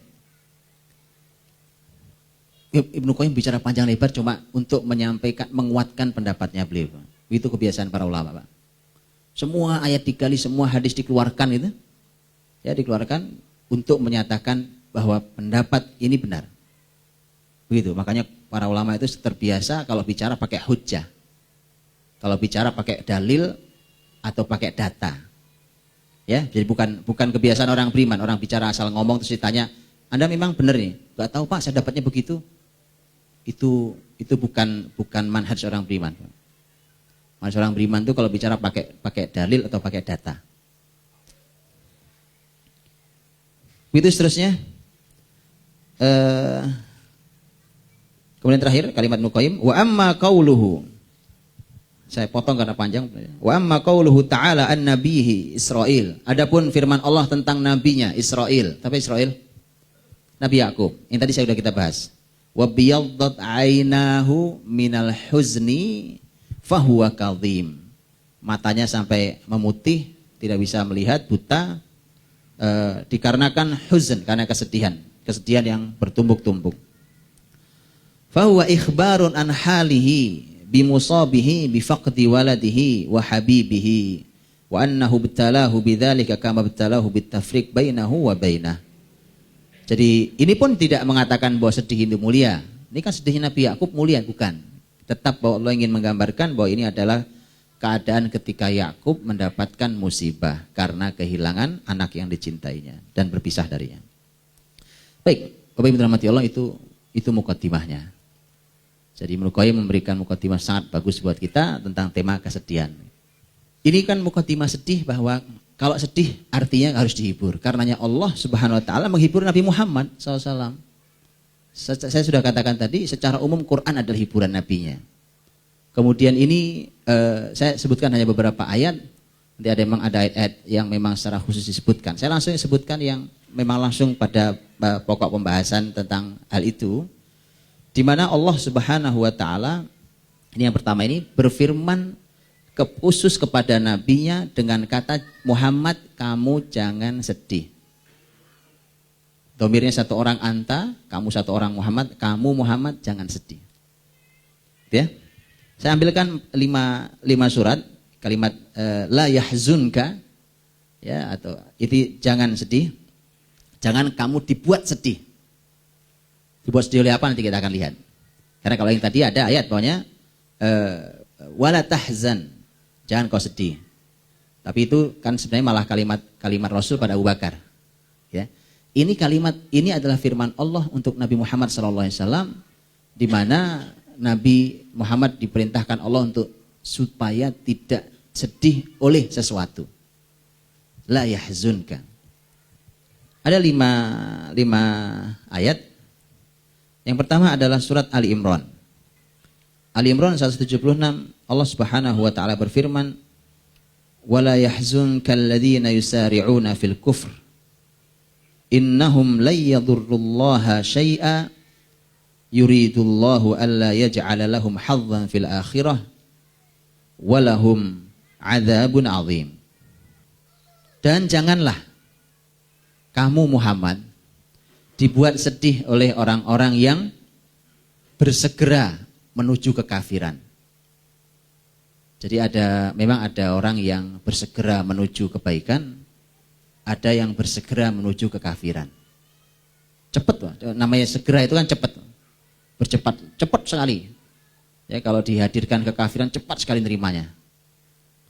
Ibnu Qayyim bicara panjang lebar cuma untuk menyampaikan, menguatkan pendapatnya beliau. Itu kebiasaan para ulama, Pak. Semua ayat digali, semua hadis dikeluarkan itu, ya dikeluarkan untuk menyatakan bahwa pendapat ini benar. Begitu, makanya para ulama itu terbiasa kalau bicara pakai hujjah. Kalau bicara pakai dalil atau pakai data. Ya, jadi bukan kebiasaan orang beriman, orang bicara asal ngomong terus ditanya, "Anda memang benar nih?" "Enggak tahu, Pak, saya dapatnya begitu." Itu bukan manhaj orang beriman. Manhaj orang beriman itu kalau bicara pakai dalil atau pakai data. Begitu seterusnya. Kemudian terakhir kalimat Ibnu Qayyim, wa amma qauluhu. Saya potong karena panjang. Wa amma qauluhu ta'ala an nabihi Israil. Adapun firman Allah tentang nabinya Israil. Tapi Israil Nabi Yakub. Yang tadi sudah kita bahas. Wa biyaddat 'ainahu minal huzni fahuwa kadhim. Matanya sampai memutih, tidak bisa melihat, buta, dikarenakan huzn, karena kesedihan yang bertumbuk-tumbuk. Fahuwa ikhbarun an halihi bimusabihi bifaqdi waladihi wa habibihi wa annahu btalahu bidzalika kama btalahu bitafriq bainahu wa bainah. Jadi ini pun tidak mengatakan bahwa sedih itu mulia. Ini kan sedihnya Nabi Yakub mulia, bukan. Tetap bahwa Allah ingin menggambarkan bahwa ini adalah keadaan ketika Yakub mendapatkan musibah karena kehilangan anak yang dicintainya dan berpisah darinya. Baik, Bapak Ibu dirahmati Allah, itu mukadimahnya. Jadi Ibnu Qayyim memberikan mukadimah sangat bagus buat kita tentang tema kesedihan. Ini kan mukadimah sedih, bahwa kalau sedih artinya harus dihibur. Karenanya Allah Subhanahu wa taala menghibur Nabi Muhammad SAW. Saya sudah katakan tadi, secara umum Quran adalah hiburan nabinya. Kemudian ini saya sebutkan hanya beberapa ayat. Nanti ada ayat-ayat yang memang secara khusus disebutkan. Saya langsung sebutkan yang memang langsung pada pokok pembahasan tentang hal itu. Di mana Allah Subhanahu wa taala, ini yang pertama ini, berfirman khusus kepada nabinya dengan kata, Muhammad, kamu jangan sedih. Domirnya satu orang anta, kamu satu orang Muhammad, kamu Muhammad jangan sedih. Ya. Saya ambilkan lima surat, kalimat la yahzunka, ya, atau itu jangan sedih. Jangan kamu dibuat sedih. Dibuat sedih oleh apa nanti kita akan lihat. Karena kalau yang tadi ada ayat pokoknya wala tahzan, jangan kau sedih. Tapi itu kan sebenarnya malah kalimat Rasul pada Abu Bakar. Ya. Ini kalimat ini adalah firman Allah untuk Nabi Muhammad SAW, di mana Nabi Muhammad diperintahkan Allah untuk supaya tidak sedih oleh sesuatu. La yahzunka. Ada lima ayat. Yang pertama adalah surat Ali Imran. Ali Imran 176, Allah Subhanahu wa taala berfirman, "Wala yahzunkal ladzina yusari'una fil kufr. Innahum lan yadurrullaha syai'a. Yuridullahu alla yaj'ala lahum hazzan fil akhirah. Walahum 'adzabun 'adzim." Dan janganlah kamu Muhammad dibuat sedih oleh orang-orang yang bersegera menuju kekafiran. Jadi memang ada orang yang bersegera menuju kebaikan, ada yang bersegera menuju kekafiran. Cepat, namanya segera itu kan cepat. Cepat sekali. Ya, kalau dihadirkan kekafiran cepat sekali nerimanya.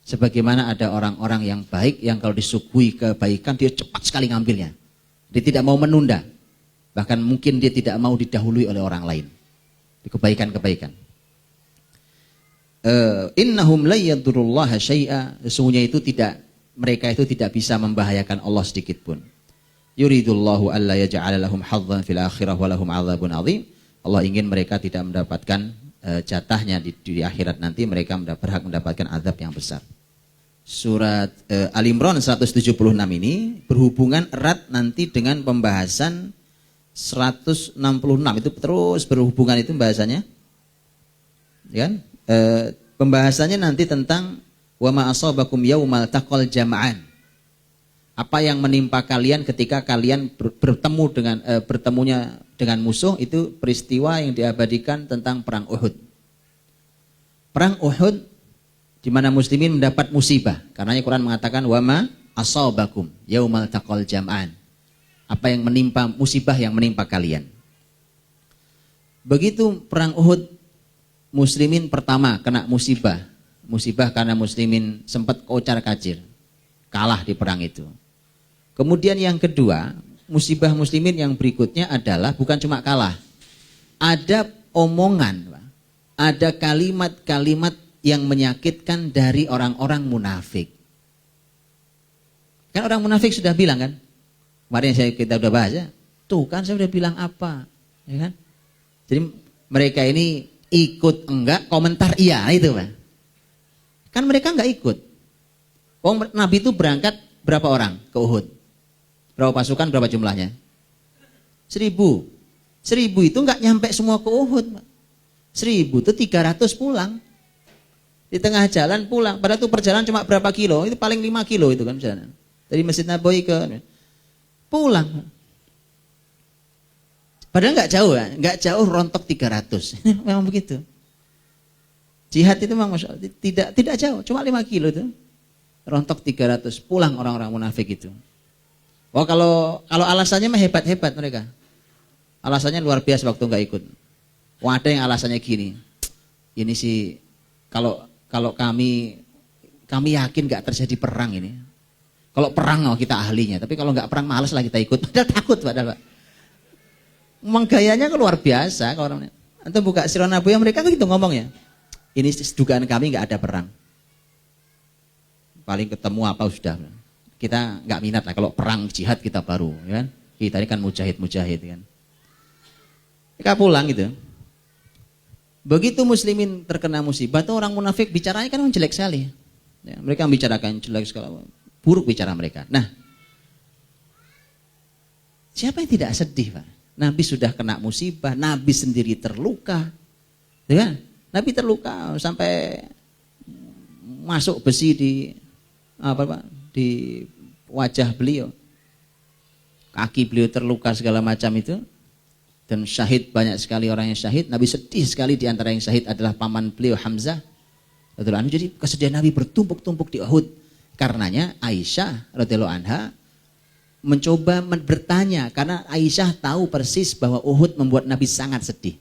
Sebagaimana ada orang-orang yang baik yang kalau disuguhi kebaikan dia cepat sekali ngambilnya. Dia tidak mau menunda. Bahkan mungkin dia tidak mau didahului oleh orang lain. Di kebaikan-kebaikan. Innahum la yadurullaha syai'a. Sesungguhnya mereka itu tidak bisa membahayakan Allah sedikit pun. Yuridullahu alla yaj'ala lahum hazzan fil akhirah wa lahum 'adzabun 'adzim. Allah ingin mereka tidak mendapatkan jatahnya di akhirat nanti, mereka berhak mendapatkan azab yang besar. Surat Ali Imran 176 ini berhubungan erat nanti dengan pembahasan 166, itu terus berhubungan itu pembahasannya. Ya kan? Pembahasannya nanti tentang wa ma asabakum yaumal taqal jama'an. Apa yang menimpa kalian ketika kalian bertemunya dengan musuh, itu peristiwa yang diabadikan tentang perang Uhud. Perang Uhud di mana muslimin mendapat musibah. Karena Al-Quran mengatakan wa ma asabakum yaumal taqal jam'an. Apa yang menimpa, musibah yang menimpa kalian. Begitu perang Uhud, muslimin pertama kena musibah. Musibah karena muslimin sempat kocar-kacir, kalah di perang itu. Kemudian yang kedua, musibah muslimin yang berikutnya adalah bukan cuma kalah. Ada omongan, ada kalimat-kalimat yang menyakitkan dari orang-orang munafik. Kan orang munafik sudah bilang kan? Kemarin kita udah bahas ya. Tuh kan saya udah bilang apa, ya kan? Jadi mereka ini ikut enggak, komentar iya, itu Pak. Kan mereka enggak ikut. Nabi itu berangkat berapa orang ke Uhud? Berapa pasukan, berapa jumlahnya? 1000 itu nggak nyampe semua ke Uhud, Pak. 1000 itu 300 pulang. Di tengah jalan pulang. Padahal itu perjalanan cuma berapa kilo? Itu paling 5 kilo itu kan perjalanan. Dari Masjid Nabawi ke pulang. Padahal nggak jauh ya, nggak jauh rontok 300. Memang begitu. Jihad itu memang tidak jauh, cuma 5 kilo itu. Rontok 300, pulang orang-orang munafik itu. Oh kalau alasannya mah hebat-hebat mereka. Alasannya luar biasa waktu nggak ikut. Wah, ada yang alasannya gini. Ini sih kalau kami yakin nggak terjadi perang ini. Kalau perang kita ahlinya, tapi kalau nggak perang malas lah kita ikut. Padahal takut padahal, Pak. Memang gayanya luar biasa kalau orang. Atau buka Sirah Nabawiyah mereka gitu ngomongnya. Ini dugaan kami nggak ada perang. Paling ketemu apa sudah. Kita nggak minat lah kalau perang jihad kita baru, ya kan? Kita ini kan mujahid kan. Mereka pulang gitu. Begitu muslimin terkena musibah, tuh orang munafik bicaranya kan jelek sekali. Ya, mereka membicarakan jelek sekali, buruk bicara mereka. Nah, siapa yang tidak sedih, Pak? Nabi sudah kena musibah, Nabi sendiri terluka, ya kan? Nabi terluka sampai masuk besi di di wajah beliau, kaki beliau terluka segala macam itu. Dan syahid, banyak sekali orang yang syahid. Nabi sedih sekali, di antara yang syahid adalah paman beliau Hamzah. Jadi kesedihan Nabi bertumpuk-tumpuk di Uhud. Karenanya Aisyah radhiyallahu anha mencoba bertanya, karena Aisyah tahu persis bahwa Uhud membuat Nabi sangat sedih.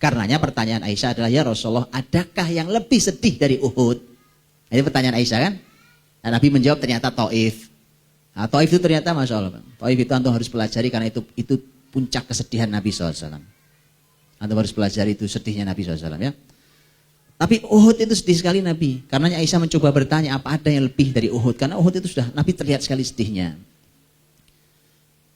Karenanya pertanyaan Aisyah adalah, ya Rasulullah, adakah yang lebih sedih dari Uhud? Ini pertanyaan Aisyah kan? Nah, Nabi menjawab ternyata Taif. Nah, Taif itu ternyata Masya Allah. Taif itu antum harus pelajari karena itu puncak kesedihan Nabi SAW. Antum harus pelajari itu sedihnya Nabi SAW ya. Tapi Uhud itu sedih sekali Nabi. Karenanya Aisyah mencoba bertanya apa ada yang lebih dari Uhud. Karena Uhud itu sudah Nabi terlihat sekali sedihnya.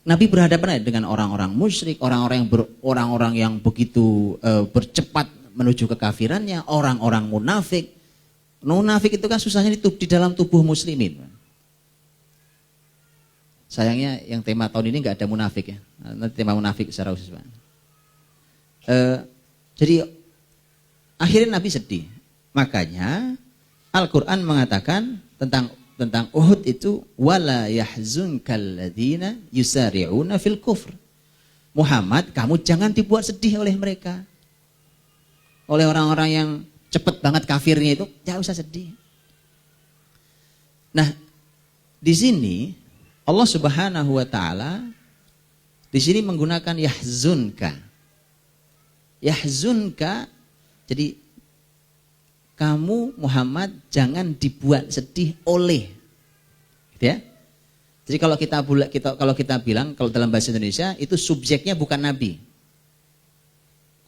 Nabi berhadapan dengan orang-orang musyrik, orang-orang yang begitu bercepat menuju kekafirannya, orang-orang munafik. Munafik itu kan susahnya di dalam tubuh muslimin. Sayangnya yang tema tahun ini nggak ada munafik ya. Nanti tema munafik secara khusus, Pak. Jadi akhirnya Nabi sedih. Makanya Al-Quran mengatakan tentang Uhud itu, wala yahzunkal ladzina yusari'una fil kufr. Muhammad, kamu jangan dibuat sedih oleh mereka. Oleh orang-orang yang cepet banget kafirnya itu, jangan usah sedih. Nah, di sini Allah Subhanahu wa taala di sini menggunakan yahzunka. Yahzunka, jadi kamu Muhammad jangan dibuat sedih oleh, gitu ya. Jadi kalau kita bilang kalau dalam bahasa Indonesia itu subjeknya bukan Nabi.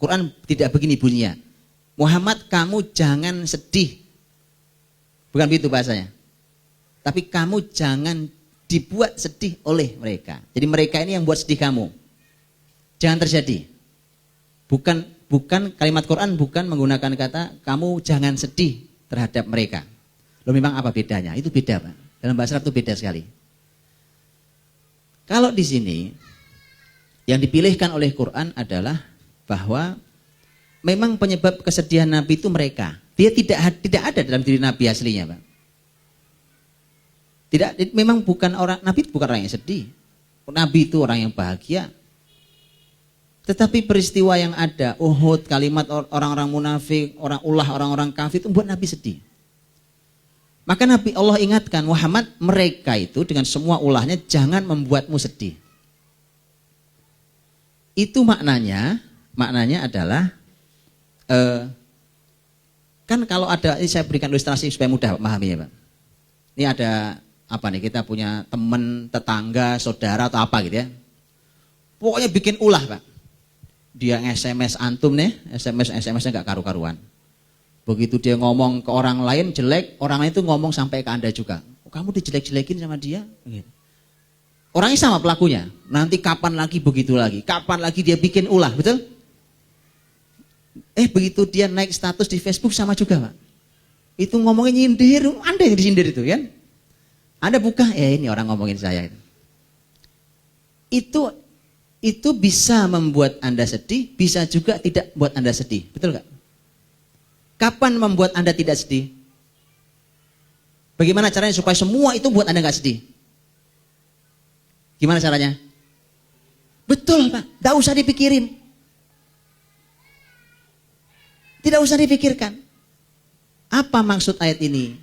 Quran tidak begini bunyinya. Muhammad, kamu jangan sedih. Bukan begitu bahasanya. Tapi kamu jangan dibuat sedih oleh mereka. Jadi mereka ini yang buat sedih kamu. Jangan terjadi. Bukan kalimat Quran bukan menggunakan kata kamu jangan sedih terhadap mereka. Loh, memang apa bedanya? Itu beda, Pak. Dalam bahasa Arab itu beda sekali. Kalau di sini yang dipilihkan oleh Quran adalah bahwa memang penyebab kesedihan Nabi itu mereka. Dia tidak ada dalam diri Nabi aslinya, Pak. Tidak, memang bukan orang, Nabi bukan orang yang sedih. Nabi itu orang yang bahagia. Tetapi peristiwa yang ada, Uhud, kalimat orang-orang munafik, orang-orang kafir itu membuat Nabi sedih. Maka Nabi Allah ingatkan, Muhammad, mereka itu dengan semua ulahnya jangan membuatmu sedih. Itu maknanya adalah kan kalau ada, ini saya berikan ilustrasi supaya mudah memahami ya, Pak. Ini ada apa nih, kita punya teman, tetangga, saudara atau apa gitu ya. Pokoknya bikin ulah, Pak. Dia SMS antum nih, SMS-nya nggak karu-karuan. Begitu dia ngomong ke orang lain jelek, orang lain itu ngomong sampai ke Anda juga. Oh, kamu dijelek-jelekin sama dia? Gitu. Orangnya sama pelakunya. Nanti kapan lagi begitu lagi? Kapan lagi dia bikin ulah, betul? Begitu dia naik status di Facebook sama juga, Pak. Itu ngomongnya nyindir, Anda yang disindir itu kan? Anda buka, ini orang ngomongin saya. Itu itu bisa membuat Anda sedih, bisa juga tidak membuat Anda sedih. Betul nggak? Kapan membuat Anda tidak sedih? Bagaimana caranya supaya semua itu buat Anda nggak sedih? Gimana caranya? Betul Pak, nggak usah dipikirin. Tidak usah dipikirkan. Apa maksud ayat ini?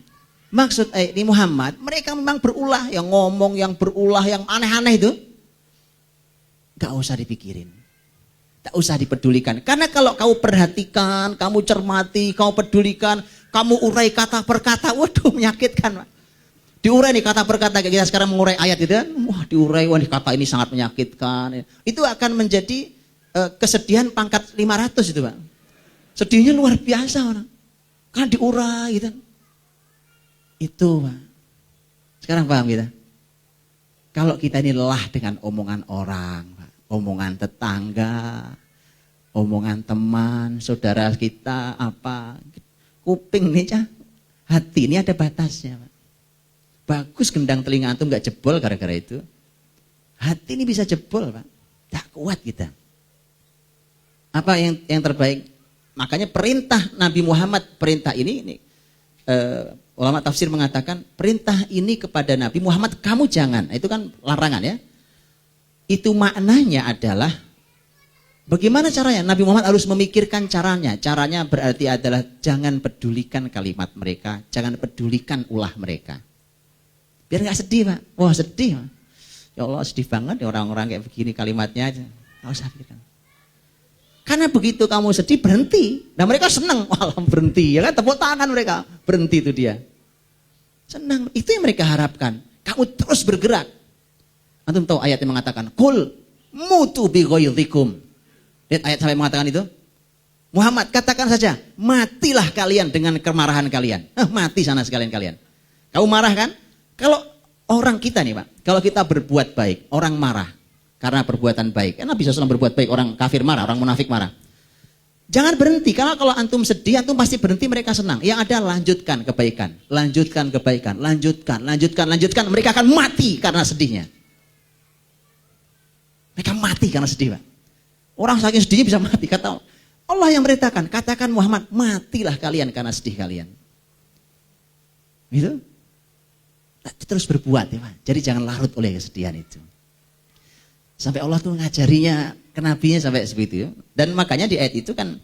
Maksud ayat ini Muhammad, mereka memang berulah, yang ngomong, yang berulah, yang aneh-aneh itu. Gak usah dipikirin. Gak usah dipedulikan. Karena kalau kamu perhatikan, kamu cermati, kamu pedulikan, kamu urai kata per kata, waduh menyakitkan. Pak. Diurai nih kata per kata, kayak kita sekarang mengurai ayat itu kan. Wah diurai, wah kata ini sangat menyakitkan. Itu akan menjadi kesedihan pangkat 500 itu Pak. Sedihnya luar biasa orang. Karena diurai gitu. Itu Pak. Sekarang paham kita? Kalau kita ini lelah dengan omongan orang, Pak. Omongan tetangga, omongan teman, saudara kita, apa. Kuping nih, hati ini ada batasnya Pak. Bagus gendang telinga antum gak jebol gara-gara itu. Hati ini bisa jebol Pak. Tak kuat kita. Apa yang terbaik? Makanya perintah Nabi Muhammad, perintah ini ulama tafsir mengatakan perintah ini kepada Nabi Muhammad, kamu jangan. Itu kan larangan ya. Itu maknanya adalah bagaimana caranya? Nabi Muhammad harus memikirkan caranya. Caranya berarti adalah jangan pedulikan kalimat mereka, jangan pedulikan ulah mereka. Biar gak sedih Pak. Wah sedih Pak. Ya Allah sedih banget ya orang-orang kayak begini kalimatnya aja. Gak usah pikirkan. Karena begitu kamu sedih berhenti. Nah mereka senang, wah berhenti ya kan, tepuk tangan mereka, berhenti itu dia. Senang, itu yang mereka harapkan. Kamu terus bergerak. Antum tahu ayat yang mengatakan, Qul mutu bi ghaidhikum. Lihat ayat sampai mengatakan itu. Muhammad katakan saja, matilah kalian dengan kemarahan kalian. Mati sana sekalian kalian. Kamu marah kan? Kalau orang kita nih Pak, kalau kita berbuat baik, orang marah. Karena perbuatan baik. Karena bisa SAW berbuat baik. Orang kafir marah, orang munafik marah. Jangan berhenti. Karena kalau antum sedih, antum pasti berhenti, mereka senang. Yang ada lanjutkan kebaikan. Lanjutkan kebaikan. Lanjutkan. Mereka akan mati karena sedihnya. Mereka mati karena sedih Pak. Orang saking sedihnya bisa mati. Kata Allah yang merintahkan. Katakan Muhammad, matilah kalian karena sedih kalian. Gitu. Terus berbuat ya Pak. Jadi jangan larut oleh kesedihan itu. Sampai Allah tuh ngajarinya ke nabinya sampai seperti itu. Dan makanya di ayat itu kan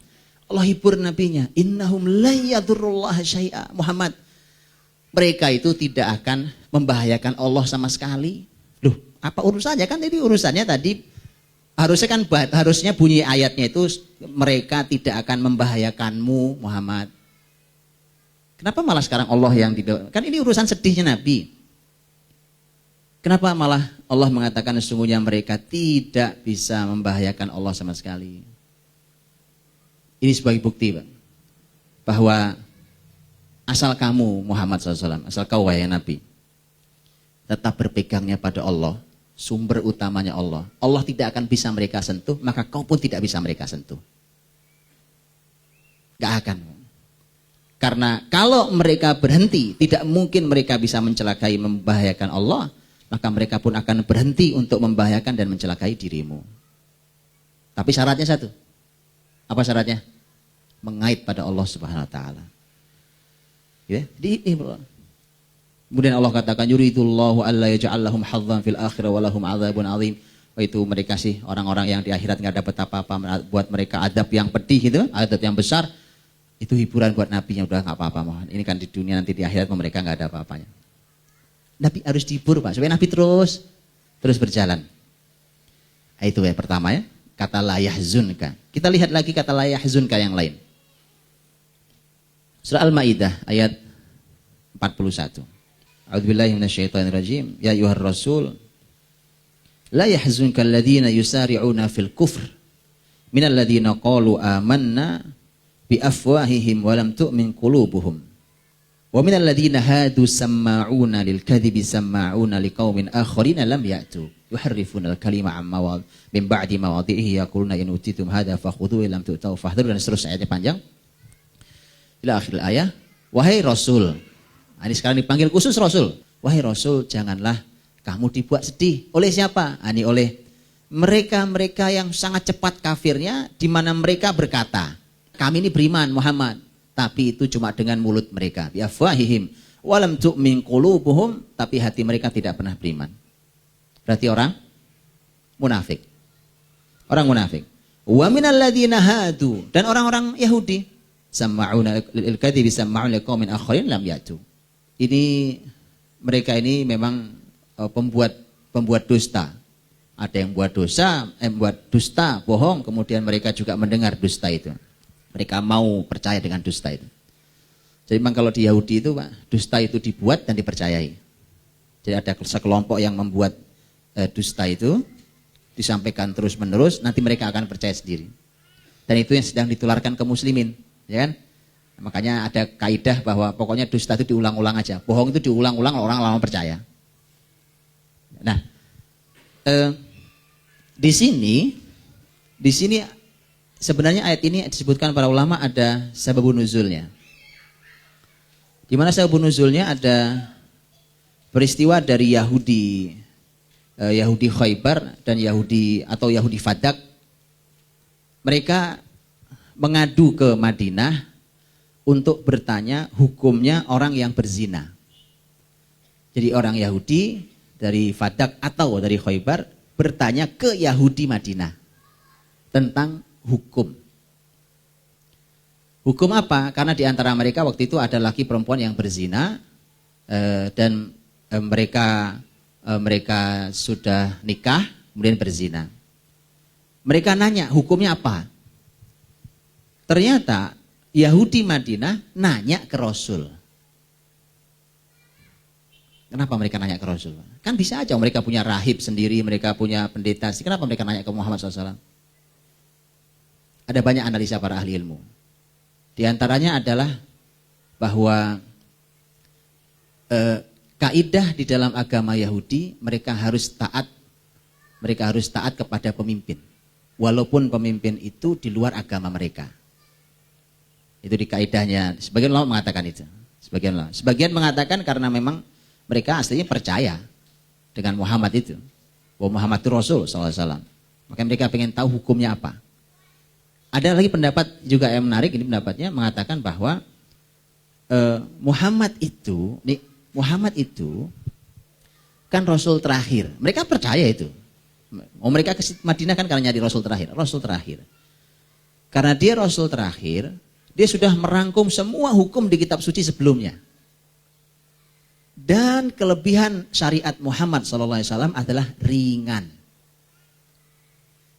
Allah hibur nabinya. Innahum la yadurrullaha syai'a. Muhammad, mereka itu tidak akan membahayakan Allah sama sekali. Loh, apa urusannya? Kan ini urusannya tadi harusnya bunyi ayatnya itu mereka tidak akan membahayakanmu Muhammad. Kenapa malah sekarang Allah yang tidak? Kan ini urusan sedihnya Nabi. Kenapa malah Allah mengatakan sesungguhnya mereka tidak bisa membahayakan Allah sama sekali. Ini sebagai bukti Pak, bahwa asal kamu Muhammad SAW, asal kau wahai Nabi, tetap berpegangnya pada Allah, sumber utamanya Allah. Allah tidak akan bisa mereka sentuh, maka kau pun tidak bisa mereka sentuh. Gak akan. Karena kalau mereka berhenti, tidak mungkin mereka bisa mencelakai, membahayakan Allah, maka mereka pun akan berhenti untuk membahayakan dan mencelakai dirimu. Tapi syaratnya satu. Apa syaratnya? Mengait pada Allah Subhanahu wa taala. Ya, kemudian Allah katakan yuridullahu alla yaj'al lahum hadzan fil akhirah wa lahum adzabun azim. Itu mereka sih orang-orang yang di akhirat enggak dapat apa-apa, buat mereka adab yang pedih itu, adab yang besar. Itu hiburan buat nabinya, udah enggak apa-apa mohon. Ini kan di dunia, nanti di akhirat mereka enggak ada apa-apanya. Nabi harus dihibur Pak, supaya Nabi terus berjalan. Itu yang pertama ya, kata la yahzunka. Kita lihat lagi kata la yahzunka yang lain. Surah Al-Maidah ayat 41. A'udzubillahi minasyaitonirrajim. Ya ayyuhar rasul la yahzunka alladhina yusari'una fil kufr minal ladzina qalu amanna bi afwahihim wa lam tu'min qulubuhum. Wa minal ladzina hadu samma'una lil kadhibi samma'una liqaumin akharina lam ya'tu yuharrifuna al-kalima amma min ba'di mawadhihi yaquluna in utitum hadha fakhudhu lam tu'tau fahdharu, dan seterusnya ayatnya panjang. Ila akhir ayat. Wahai Rasul. Ini sekarang dipanggil khusus Rasul. Wahai Rasul, janganlah kamu dibuat sedih. Oleh siapa? Ini oleh mereka-mereka yang sangat cepat kafirnya, di mana mereka berkata, kami ini beriman Muhammad, tapi itu cuma dengan mulut mereka. Biafwahihim walam tu'min qulubuhum, tapi hati mereka tidak pernah beriman. Berarti orang munafik. Orang munafik. Wa minal ladzina hadu, dan orang-orang Yahudi, sama'una lil kadhibi sama'una liqaumin akharin lam yatu. Ini mereka ini memang pembuat dusta. Ada yang buat dusta, bohong, kemudian mereka juga mendengar dusta itu. Mereka mau percaya dengan dusta itu. Jadi memang kalau di Yahudi itu, Pak, dusta itu dibuat dan dipercayai. Jadi ada sekelompok yang membuat dusta itu, disampaikan terus-menerus, nanti mereka akan percaya sendiri. Dan itu yang sedang ditularkan ke muslimin, ya kan? Makanya ada kaidah bahwa pokoknya dusta itu diulang-ulang aja. Bohong itu diulang-ulang, orang lama percaya. Nah, di sini sebenarnya ayat ini disebutkan para ulama ada sababun nuzulnya. Di mana sababun nuzulnya ada peristiwa dari Yahudi Khaybar dan Yahudi Fadak. Mereka mengadu ke Madinah untuk bertanya hukumnya orang yang berzina. Jadi orang Yahudi dari Fadak atau dari Khaybar bertanya ke Yahudi Madinah tentang hukum. Hukum apa? Karena di antara mereka waktu itu ada laki perempuan yang berzina dan mereka sudah nikah kemudian berzina. Mereka nanya hukumnya apa? Ternyata Yahudi Madinah nanya ke Rasul. Kenapa mereka nanya ke Rasul? Kan bisa aja mereka punya rahib sendiri, mereka punya pendeta. Kenapa mereka nanya ke Muhammad SAW? Ada banyak analisa para ahli ilmu. Di antaranya adalah bahwa kaidah di dalam agama Yahudi, mereka harus taat kepada pemimpin. Walaupun pemimpin itu di luar agama mereka. Itu di kaidahnya. Sebagian ulama mengatakan itu. Sebagian mengatakan karena memang mereka aslinya percaya dengan Muhammad itu. Bahwa Muhammad itu Rasul SAW. Maka mereka ingin tahu hukumnya apa. Ada lagi pendapat juga yang menarik, ini pendapatnya mengatakan bahwa Muhammad itu kan Rasul terakhir. Mereka percaya itu. Mereka ke Madinah kan karena nyari Rasul terakhir. Karena dia Rasul terakhir, dia sudah merangkum semua hukum di kitab suci sebelumnya. Dan kelebihan syariat Muhammad SAW adalah ringan.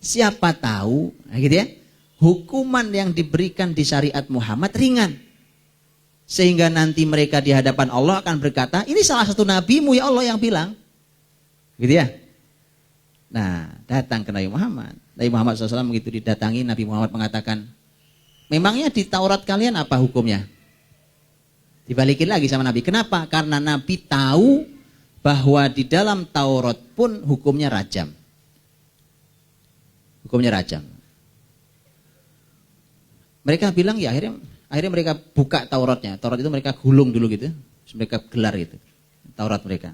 Siapa tahu, gitu ya, hukuman yang diberikan di syariat Muhammad ringan. Sehingga nanti mereka di hadapan Allah akan berkata, ini salah satu nabimu ya Allah yang bilang. Gitu ya. Nah, datang ke Nabi Muhammad. Nabi Muhammad SAW begitu didatangi, Nabi Muhammad mengatakan, memangnya di Taurat kalian apa hukumnya? Dibalikin lagi sama Nabi. Kenapa? Karena Nabi tahu bahwa di dalam Taurat pun hukumnya rajam. Hukumnya rajam. Mereka bilang ya akhirnya mereka buka Tauratnya. Taurat itu mereka gulung dulu gitu. Terus mereka gelar gitu. Taurat mereka.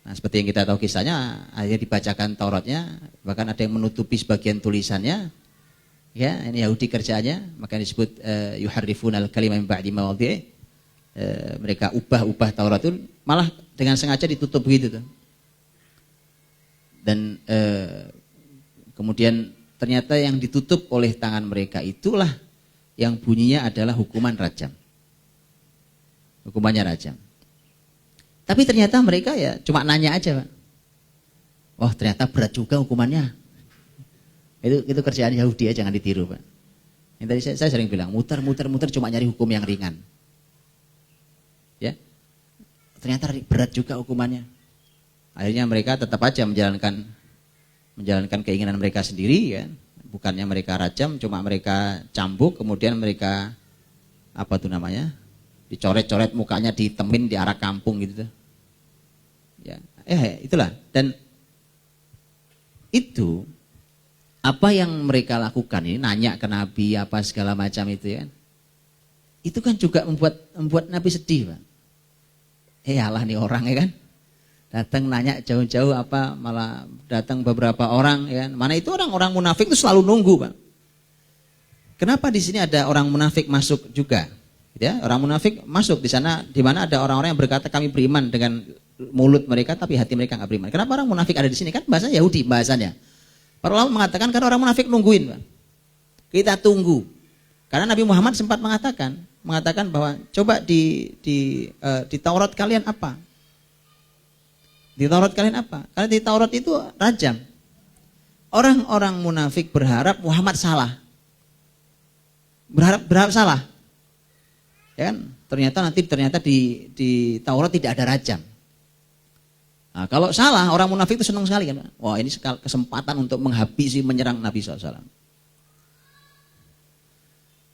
Nah seperti yang kita tahu kisahnya, akhirnya dibacakan Tauratnya. Bahkan ada yang menutupi sebagian tulisannya. Ya, ini Yahudi kerjaannya, maka disebut yuharrifunal kalimah min ba'di mawadhi'i. Mereka ubah Taurat itu malah dengan sengaja ditutup begitu tuh. Dan kemudian ternyata yang ditutup oleh tangan mereka itulah yang bunyinya adalah hukuman rajam. Hukumannya rajam. Tapi ternyata mereka ya cuma nanya aja, Pak. Oh, ternyata berat juga hukumannya. Itu kerjaan Yahudi ya, jangan ditiru, Pak. Yang tadi saya sering bilang, muter cuma nyari hukum yang ringan. Ya. Ternyata berat juga hukumannya. Akhirnya mereka tetap aja menjalankan keinginan mereka sendiri ya. Bukannya mereka rajam, cuma mereka cambuk, kemudian mereka dicoret-coret mukanya, ditemin di arah kampung gitu tuh. Ya, itulah. Dan itu apa yang mereka lakukan ini, nanya ke Nabi apa segala macam itu ya. Itu kan juga membuat Nabi sedih, Pak. Allah nih orang ya kan. Datang nanya jauh-jauh apa, malah datang beberapa orang, ya. Mana itu orang-orang munafik itu selalu nunggu, Pak. Kenapa di sini ada orang munafik masuk juga? Ya, orang munafik masuk di sana, di mana ada orang-orang yang berkata kami beriman dengan mulut mereka, tapi hati mereka nggak beriman. Kenapa orang munafik ada di sini? Kan bahasa Yahudi bahasanya. Para ulama mengatakan kan orang munafik nungguin, Pak. Kita tunggu. Karena Nabi Muhammad sempat mengatakan bahwa coba di Taurat kalian apa? Di Taurat kalian apa? Karena di Taurat itu rajam. Orang-orang munafik berharap Muhammad salah. Berharap salah. Ya kan? Ternyata di Taurat tidak ada rajam. Nah, kalau salah, orang munafik itu senang sekali kan. Wah, ini kesempatan untuk menghabisi, menyerang Nabi SAW.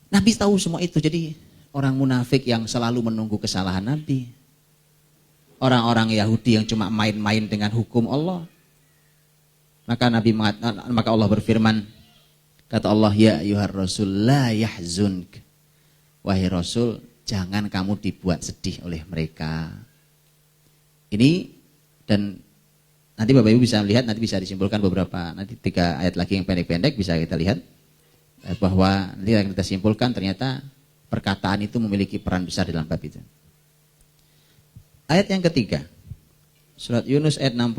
Nabi tahu semua itu, jadi orang munafik yang selalu menunggu kesalahan Nabi. Orang-orang Yahudi yang cuma main-main dengan hukum Allah. Maka Allah berfirman, kata Allah, ya ayyuhar rasul la yahzunk. Wahai Rasul, jangan kamu dibuat sedih oleh mereka. Ini, dan nanti Bapak Ibu bisa lihat, nanti bisa disimpulkan beberapa, nanti 3 ayat lagi yang pendek-pendek bisa kita lihat. Bahwa nanti akan kita simpulkan ternyata perkataan itu memiliki peran besar dalam bab itu. Ayat yang ketiga, surat Yunus ayat 65.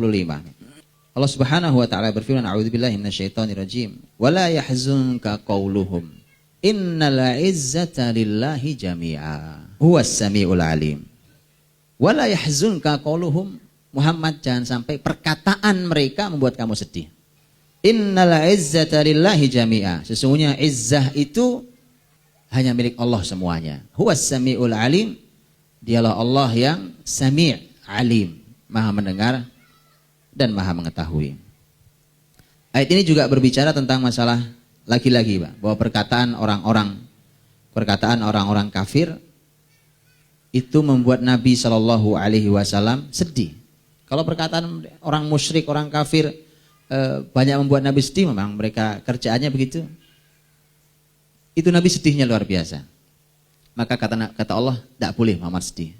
Allah Subhanahu wa taala berfirman, a'udzubillahi minasyaitonirrajim. Wala yahzunka qauluhum innal izzata lillahi jami'a. Huwas samiul alim. Wala yahzunka qauluhum, Muhammad, jangan sampai perkataan mereka membuat kamu sedih. Innal izzata lillahi jami'a. Sesungguhnya izzah itu hanya milik Allah semuanya. Huwas samiul alim. Dialah Allah yang sami' alim, maha mendengar dan maha mengetahui. Ayat ini juga berbicara tentang masalah lagi-lagi, Pak, bahwa perkataan orang-orang kafir itu membuat Nabi Shallallahu Alaihi Wasallam sedih. Kalau perkataan orang musyrik, orang kafir banyak membuat Nabi sedih, memang mereka kerjaannya begitu. Itu Nabi sedihnya luar biasa. Maka kata Allah, tidak boleh Muhammad sedih.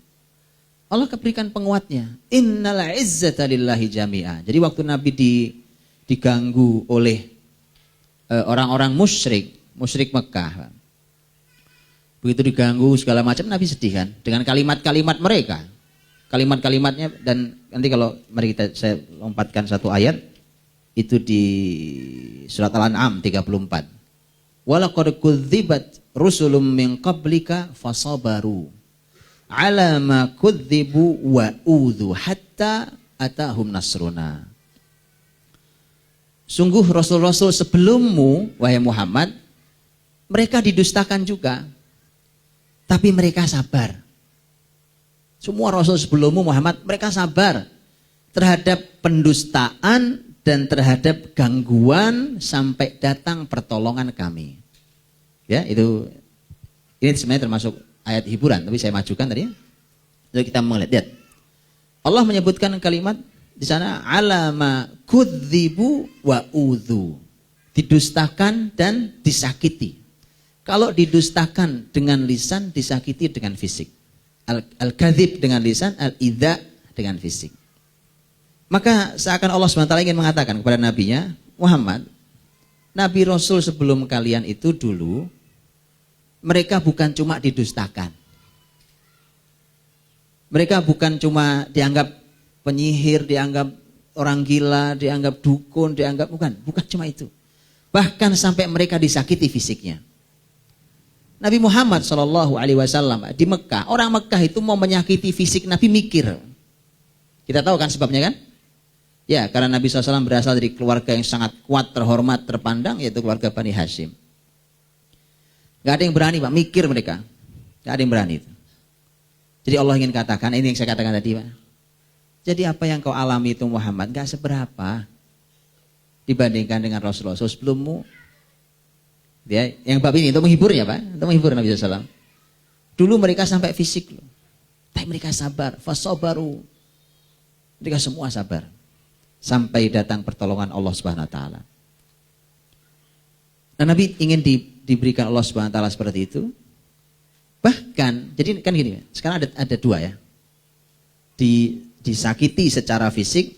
Allah berikan penguatnya. Innal izzata lillahi jami'a. Jadi waktu Nabi diganggu oleh orang-orang musyrik Mekah. Begitu diganggu segala macam, Nabi sedih kan dengan kalimat-kalimat mereka. Kalimat-kalimatnya, dan nanti kalau mari saya lompatkan satu ayat itu di surat Al-An'am 34. Walaqad kudzibat rusulun min qablika fasabaru ala ma kudzibu wa udhu hatta atahum nasruna. Sungguh rasul-rasul sebelummu, wahai Muhammad, mereka didustakan juga, tapi mereka sabar. Semua rasul sebelummu Muhammad, mereka sabar terhadap pendustaan dan terhadap gangguan sampai datang pertolongan kami. Ya, ini sebenarnya termasuk ayat hiburan, tapi saya majukan tadi. Lalu kita melihat. Allah menyebutkan kalimat di sana alama kudzibu wa udhu. Didustakan dan disakiti. Kalau didustakan dengan lisan, disakiti dengan fisik. Al-kadzib dengan lisan, al-idza dengan fisik. Maka seakan Allah SWT ingin mengatakan kepada nabinya, Muhammad, Nabi Rasul sebelum kalian itu dulu, mereka bukan cuma didustakan. Mereka bukan cuma dianggap penyihir, dianggap orang gila, dianggap dukun, bukan cuma itu. Bahkan sampai mereka disakiti fisiknya. Nabi Muhammad SAW di Mekah, orang Mekah itu mau menyakiti fisik Nabi mikir. Kita tahu kan sebabnya kan? Ya, karena Nabi SAW berasal dari keluarga yang sangat kuat, terhormat, terpandang, yaitu keluarga Bani Hashim. Gak ada yang berani, Pak, mikir mereka. Gak ada yang berani itu. Jadi Allah ingin katakan, ini yang saya katakan tadi, Pak. Jadi apa yang kau alami itu Muhammad gak seberapa dibandingkan dengan Rasulullah sebelummu. Ya, yang bab ini untuk menghibur ya, Pak, untuk menghibur Nabi SAW. Dulu mereka sampai fisik loh. Tapi mereka sabar, fasabaru. Mereka semua sabar. Sampai datang pertolongan Allah Subhanahu wa taala. Nah, Nabi ingin diberikan Allah Subhanahu wa taala seperti itu. Bahkan, jadi kan gini, sekarang ada dua ya. Di disakiti secara fisik,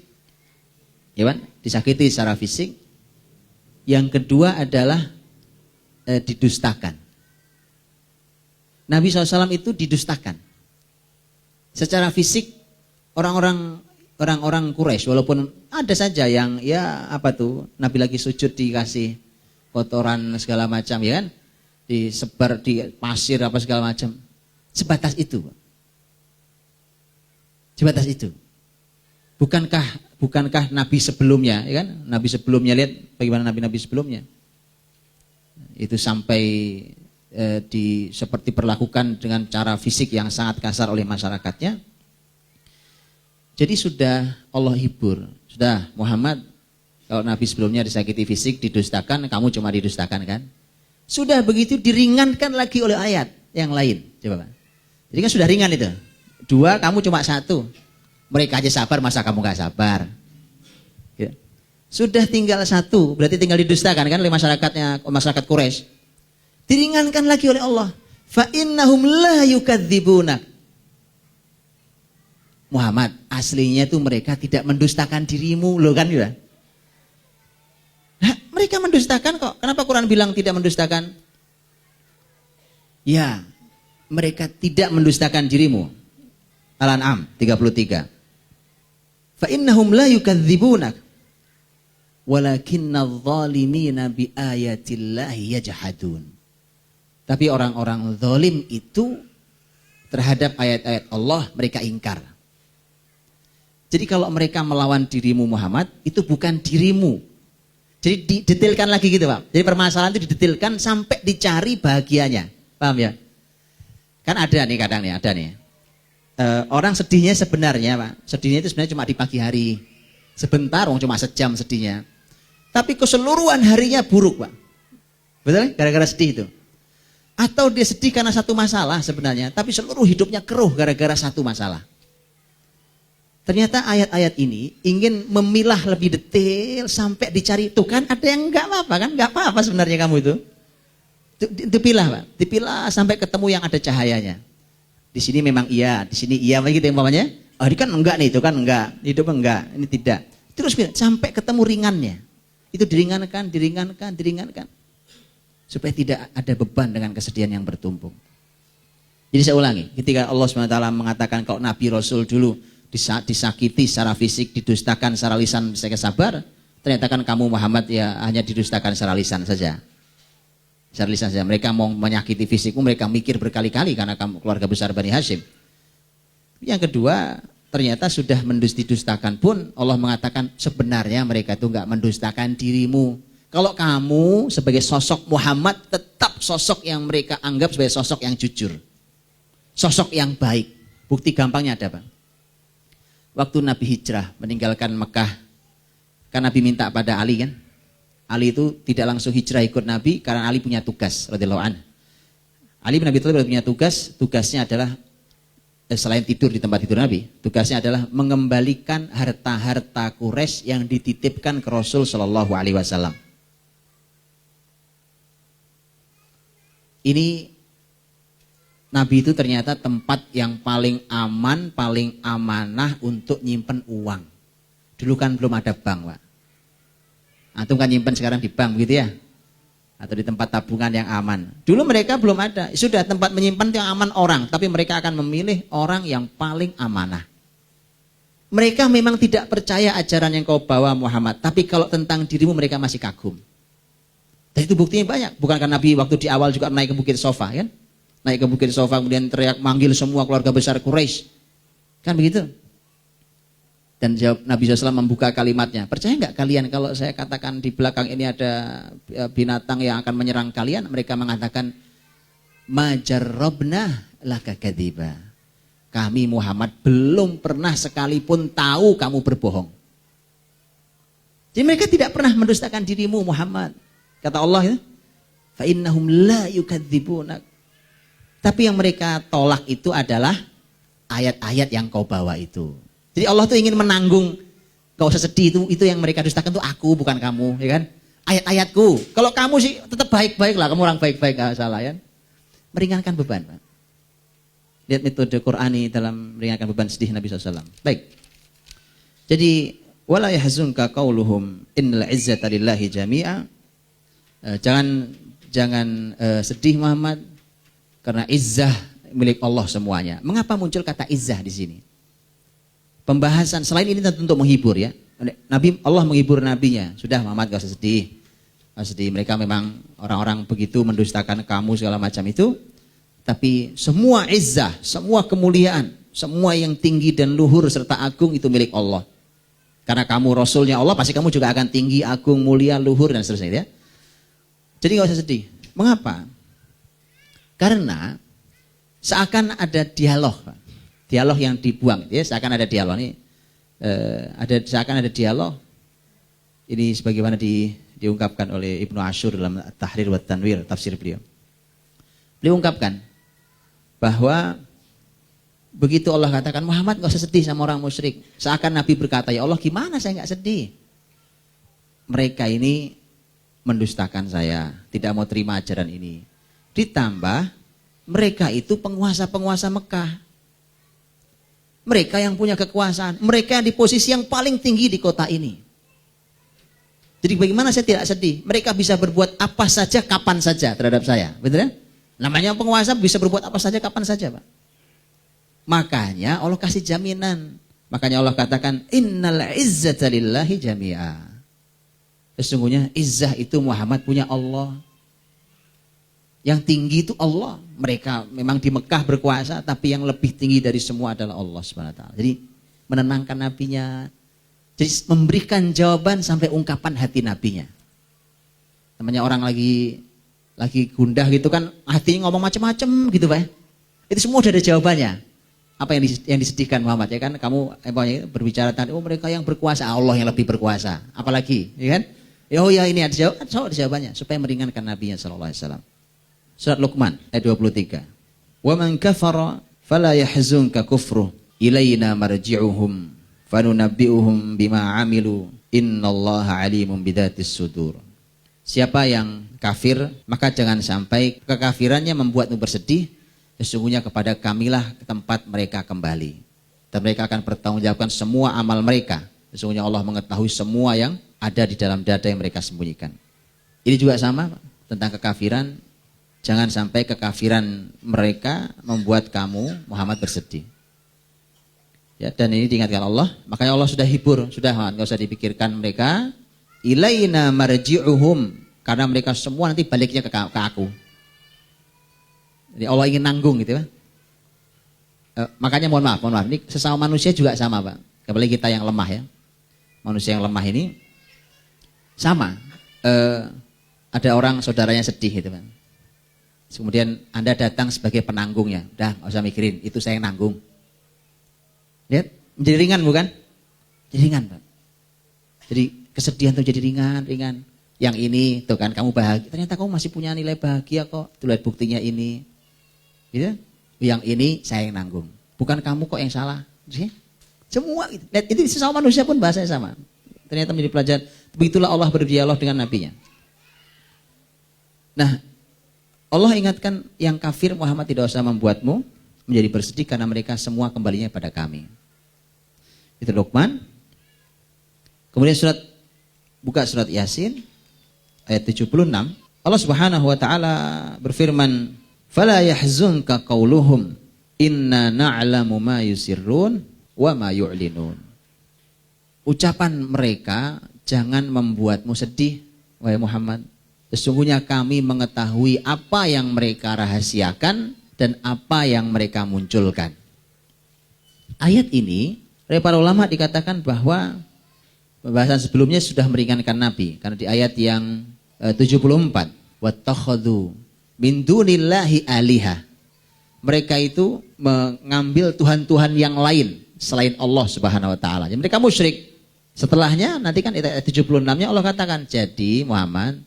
ya kan? Disakiti secara fisik. Yang kedua adalah didustakan. Nabi SAW itu didustakan. Secara fisik orang-orang Quraisy, walaupun ada saja yang ya apa tuh, Nabi lagi sujud dikasih kotoran segala macam, ya kan? Disebar di pasir apa segala macam. Sebatas itu. Sebatas itu. Bukankah Nabi sebelumnya, ya kan? Nabi sebelumnya, lihat bagaimana Nabi-Nabi sebelumnya. Itu sampai seperti perlakukan dengan cara fisik yang sangat kasar oleh masyarakatnya. Jadi sudah Allah hibur. Sudah Muhammad, kalau Nabi sebelumnya disakiti fisik, didustakan, kamu cuma didustakan kan? Sudah begitu diringankan lagi oleh ayat yang lain. Coba Pak. Jadi kan sudah ringan itu. 2, kamu cuma 1. Mereka aja sabar, masa kamu gak sabar? Ya. Sudah tinggal 1, berarti tinggal didustakan kan oleh masyarakat Quraisy. Diringankan lagi oleh Allah. Fa innahum la yukadzibunak. Muhammad, aslinya itu mereka tidak mendustakan dirimu, loh kan ya? Nah, mereka mendustakan kok. Kenapa Quran bilang tidak mendustakan? Ya, mereka tidak mendustakan dirimu. Al-An'am 33. Fa innahum la yukadzibunak. Walakinna adh-dhalimina bi ayatillahi yajhadun. Tapi orang-orang zalim itu terhadap ayat-ayat Allah mereka ingkar. Jadi kalau mereka melawan dirimu Muhammad, itu bukan dirimu. Jadi didetailkan lagi gitu Pak. Jadi permasalahan itu didetailkan sampai dicari bahagianya. Paham ya? Kan ada nih kadang nih, ada nih. Orang sedihnya sebenarnya Pak. Sedihnya itu sebenarnya cuma di pagi hari. Sebentar, cuma sejam sedihnya. Tapi keseluruhan harinya buruk Pak. Betul? Gara-gara sedih itu. Atau dia sedih karena satu masalah sebenarnya, tapi seluruh hidupnya keruh gara-gara satu masalah. Ternyata ayat-ayat ini ingin memilah lebih detail sampai dicari. Tuh kan ada yang enggak apa-apa kan? Enggak apa-apa sebenarnya kamu itu. Dipilah Pak, dipilah sampai ketemu yang ada cahayanya. Di sini memang iya, di sini iya begitu umpamanya. Oh ini kan enggak nih, itu kan enggak, hidup enggak, ini tidak. Terus sampai ketemu ringannya. Itu diringankan. Supaya tidak ada beban dengan kesedihan yang bertumpuk. Jadi saya ulangi, ketika Allah SWT mengatakan kalau Nabi Rasul dulu disakiti secara fisik, didustakan secara lisan, saya sabar, ternyata kan kamu Muhammad ya hanya didustakan secara lisan saja. Secara lisan saja. Mereka mau menyakiti fisikmu, mereka mikir berkali-kali karena kamu keluarga besar Bani Hashim. Yang kedua, ternyata sudah mendustakan pun Allah mengatakan sebenarnya mereka itu enggak mendustakan dirimu. Kalau kamu sebagai sosok Muhammad tetap sosok yang mereka anggap sebagai sosok yang jujur. Sosok yang baik. Bukti gampangnya ada Pak. Waktu Nabi hijrah meninggalkan Mekah. Kan Nabi minta pada Ali kan. Ali itu tidak langsung hijrah ikut Nabi karena Ali punya tugas. Radhiyallahu anhu. Ali bin Abi Thalib punya tugas. Tugasnya adalah selain tidur di tempat tidur Nabi. Tugasnya adalah mengembalikan harta-harta Quraisy yang dititipkan ke Rasul Shallallahu Alaihi Wasallam. Ini Nabi itu ternyata tempat yang paling aman, paling amanah untuk nyimpen uang. Dulu kan belum ada bank Pak. Antum kan nyimpen sekarang di bank begitu ya? Atau di tempat tabungan yang aman. Dulu mereka belum ada. Sudah tempat menyimpan yang aman orang. Tapi mereka akan memilih orang yang paling amanah. Mereka memang tidak percaya ajaran yang kau bawa Muhammad. Tapi kalau tentang dirimu mereka masih kagum. Dan itu buktinya banyak. Bukankah Nabi waktu di awal juga naik ke Bukit Sofa kan? Naik ke Bukit Sofa kemudian teriak manggil semua keluarga besar Quraisy. Kan begitu? Dan jawab Nabi SAW membuka kalimatnya. Percaya nggak kalian kalau saya katakan di belakang ini ada binatang yang akan menyerang kalian? Mereka mengatakan majarrobna laka kadiba. Kami Muhammad belum pernah sekalipun tahu kamu berbohong. Jadi mereka tidak pernah mendustakan dirimu Muhammad. Kata Allah ya, fa innahum la yukadzibunak. Tapi yang mereka tolak itu adalah ayat-ayat yang kau bawa itu. Jadi Allah tuh ingin menanggung, gak usah sedih itu yang mereka dustakan tuh aku bukan kamu, ya kan? Ayat-ayatku. Kalau kamu sih tetap baik-baik lah, kamu orang baik-baik gak salah ya. Meringankan beban, Pak. Lihat metode Qur'ani dalam meringankan beban sedih Nabi SAW. Baik. Jadi wala yahzunka qauluhum innal izzata lillahi jami'a. Jangan sedih Muhammad karena izzah milik Allah semuanya. Mengapa muncul kata izzah di sini? Pembahasan selain ini tentu untuk menghibur ya. Allah menghibur nabinya. Sudah Muhammad gak usah sedih. Sedih, mereka memang orang-orang begitu mendustakan kamu segala macam itu. Tapi semua izzah, semua kemuliaan, semua yang tinggi dan luhur serta agung itu milik Allah. Karena kamu rasulnya Allah, pasti kamu juga akan tinggi, agung, mulia, luhur dan seterusnya ya. Jadi gak usah sedih. Mengapa? Karena seakan ada dialog. Dialog yang dibuang ya, seakan ada dialog ini. Seakan ada dialog. Ini sebagaimana diungkapkan oleh Ibnu Ashur dalam Tahrir wa Tanwir, tafsir beliau. Beliau ungkapkan bahwa begitu Allah katakan Muhammad gak usah sedih sama orang musyrik. Seakan Nabi berkata, ya Allah gimana saya gak sedih? Mereka ini mendustakan saya, tidak mau terima ajaran ini. Ditambah mereka itu penguasa-penguasa Mekah. Mereka yang punya kekuasaan, mereka yang di posisi yang paling tinggi di kota ini. Jadi bagaimana saya tidak sedih? Mereka bisa berbuat apa saja, kapan saja terhadap saya. Betul ya? Namanya penguasa bisa berbuat apa saja, kapan saja Pak. Makanya Allah kasih jaminan. Makanya Allah katakan, innal izzata lillahi jami'a. Sesungguhnya izzah itu Muhammad punya Allah. Yang tinggi itu Allah. Mereka memang di Mekah berkuasa, tapi yang lebih tinggi dari semua adalah Allah Subhanahu wa taala. Jadi menenangkan nabinya. Jadi memberikan jawaban sampai ungkapan hati nabinya. Namanya orang lagi gundah gitu kan, hatinya ngomong macam-macam gitu Pak. Itu semua udah ada jawabannya. Apa yang disedihkan Muhammad ya kan? Kamu berbicara tentang mereka yang berkuasa, Allah yang lebih berkuasa. Apalagi, ya kan? Oh ya ini ada jawabannya supaya meringankan nabinya sallallahu alaihi wasallam. Surat Luqman ayat 23. Wa man kafara fala yahzunka kufruh ilaina marji'uhum fanunabbi'uhum bima 'amilu innallaha 'alimun bidatis sudur. Siapa yang kafir maka jangan sampai kekafirannya membuatmu bersedih. Sesungguhnya kepada kamilah tempat mereka kembali. Dan mereka akan bertanggungjawabkan semua amal mereka. Sesungguhnya Allah mengetahui semua yang ada di dalam dada yang mereka sembunyikan. Ini juga sama tentang kekafiran. Jangan sampai kekafiran mereka membuat kamu Muhammad bersedih. Ya, dan ini diingatkan Allah. Makanya Allah sudah hibur. Sudah nggak usah dipikirkan mereka. Ilaina marji'uhum. Karena mereka semua nanti baliknya ke aku. Jadi Allah ingin nanggung gitu kan. Makanya mohon maaf. Ini sesama manusia juga sama Pak. Apalagi kita yang lemah ya. Manusia yang lemah ini sama. Ada orang saudaranya sedih gitu kan. Kemudian Anda datang sebagai penanggungnya. Udah gak usah mikirin, itu saya yang nanggung. Lihat, menjadi ringan bukan? Jadi ringan Pak. Jadi kesedihan itu jadi ringan. Yang ini tuh kan kamu bahagia. Ternyata kamu masih punya nilai bahagia kok. Tuh lihat buktinya ini. Gitu? Yang ini saya yang nanggung. Bukan kamu kok yang salah. Semua gitu. Lihat, itu sesama manusia pun bahasanya sama. Ternyata menjadi pelajaran. Begitulah Allah berdialog dengan nabinya. Nah, Allah ingatkan yang kafir Muhammad tidak usah membuatmu menjadi bersedih karena mereka semua kembalinya pada kami. Itu Luqman. Kemudian buka surat Yasin ayat 76. Allah Subhanahu wa taala berfirman, "Fala yahzunka qauluhum inna na'lamu ma yusirrun wa ma yu'linun." Ucapan mereka jangan membuatmu sedih, wahai Muhammad. Sesungguhnya kami mengetahui apa yang mereka rahasiakan dan apa yang mereka munculkan. Ayat ini oleh para ulama dikatakan bahwa pembahasan sebelumnya sudah meringankan Nabi. Karena di ayat yang 74. Wattakhadhu min dunillahi alihah. Mereka itu mengambil Tuhan-Tuhan yang lain selain Allah Subhanahu wa taala. Jadi mereka musyrik. Setelahnya nanti kan ayat 76-nya Allah katakan, jadi Muhammad,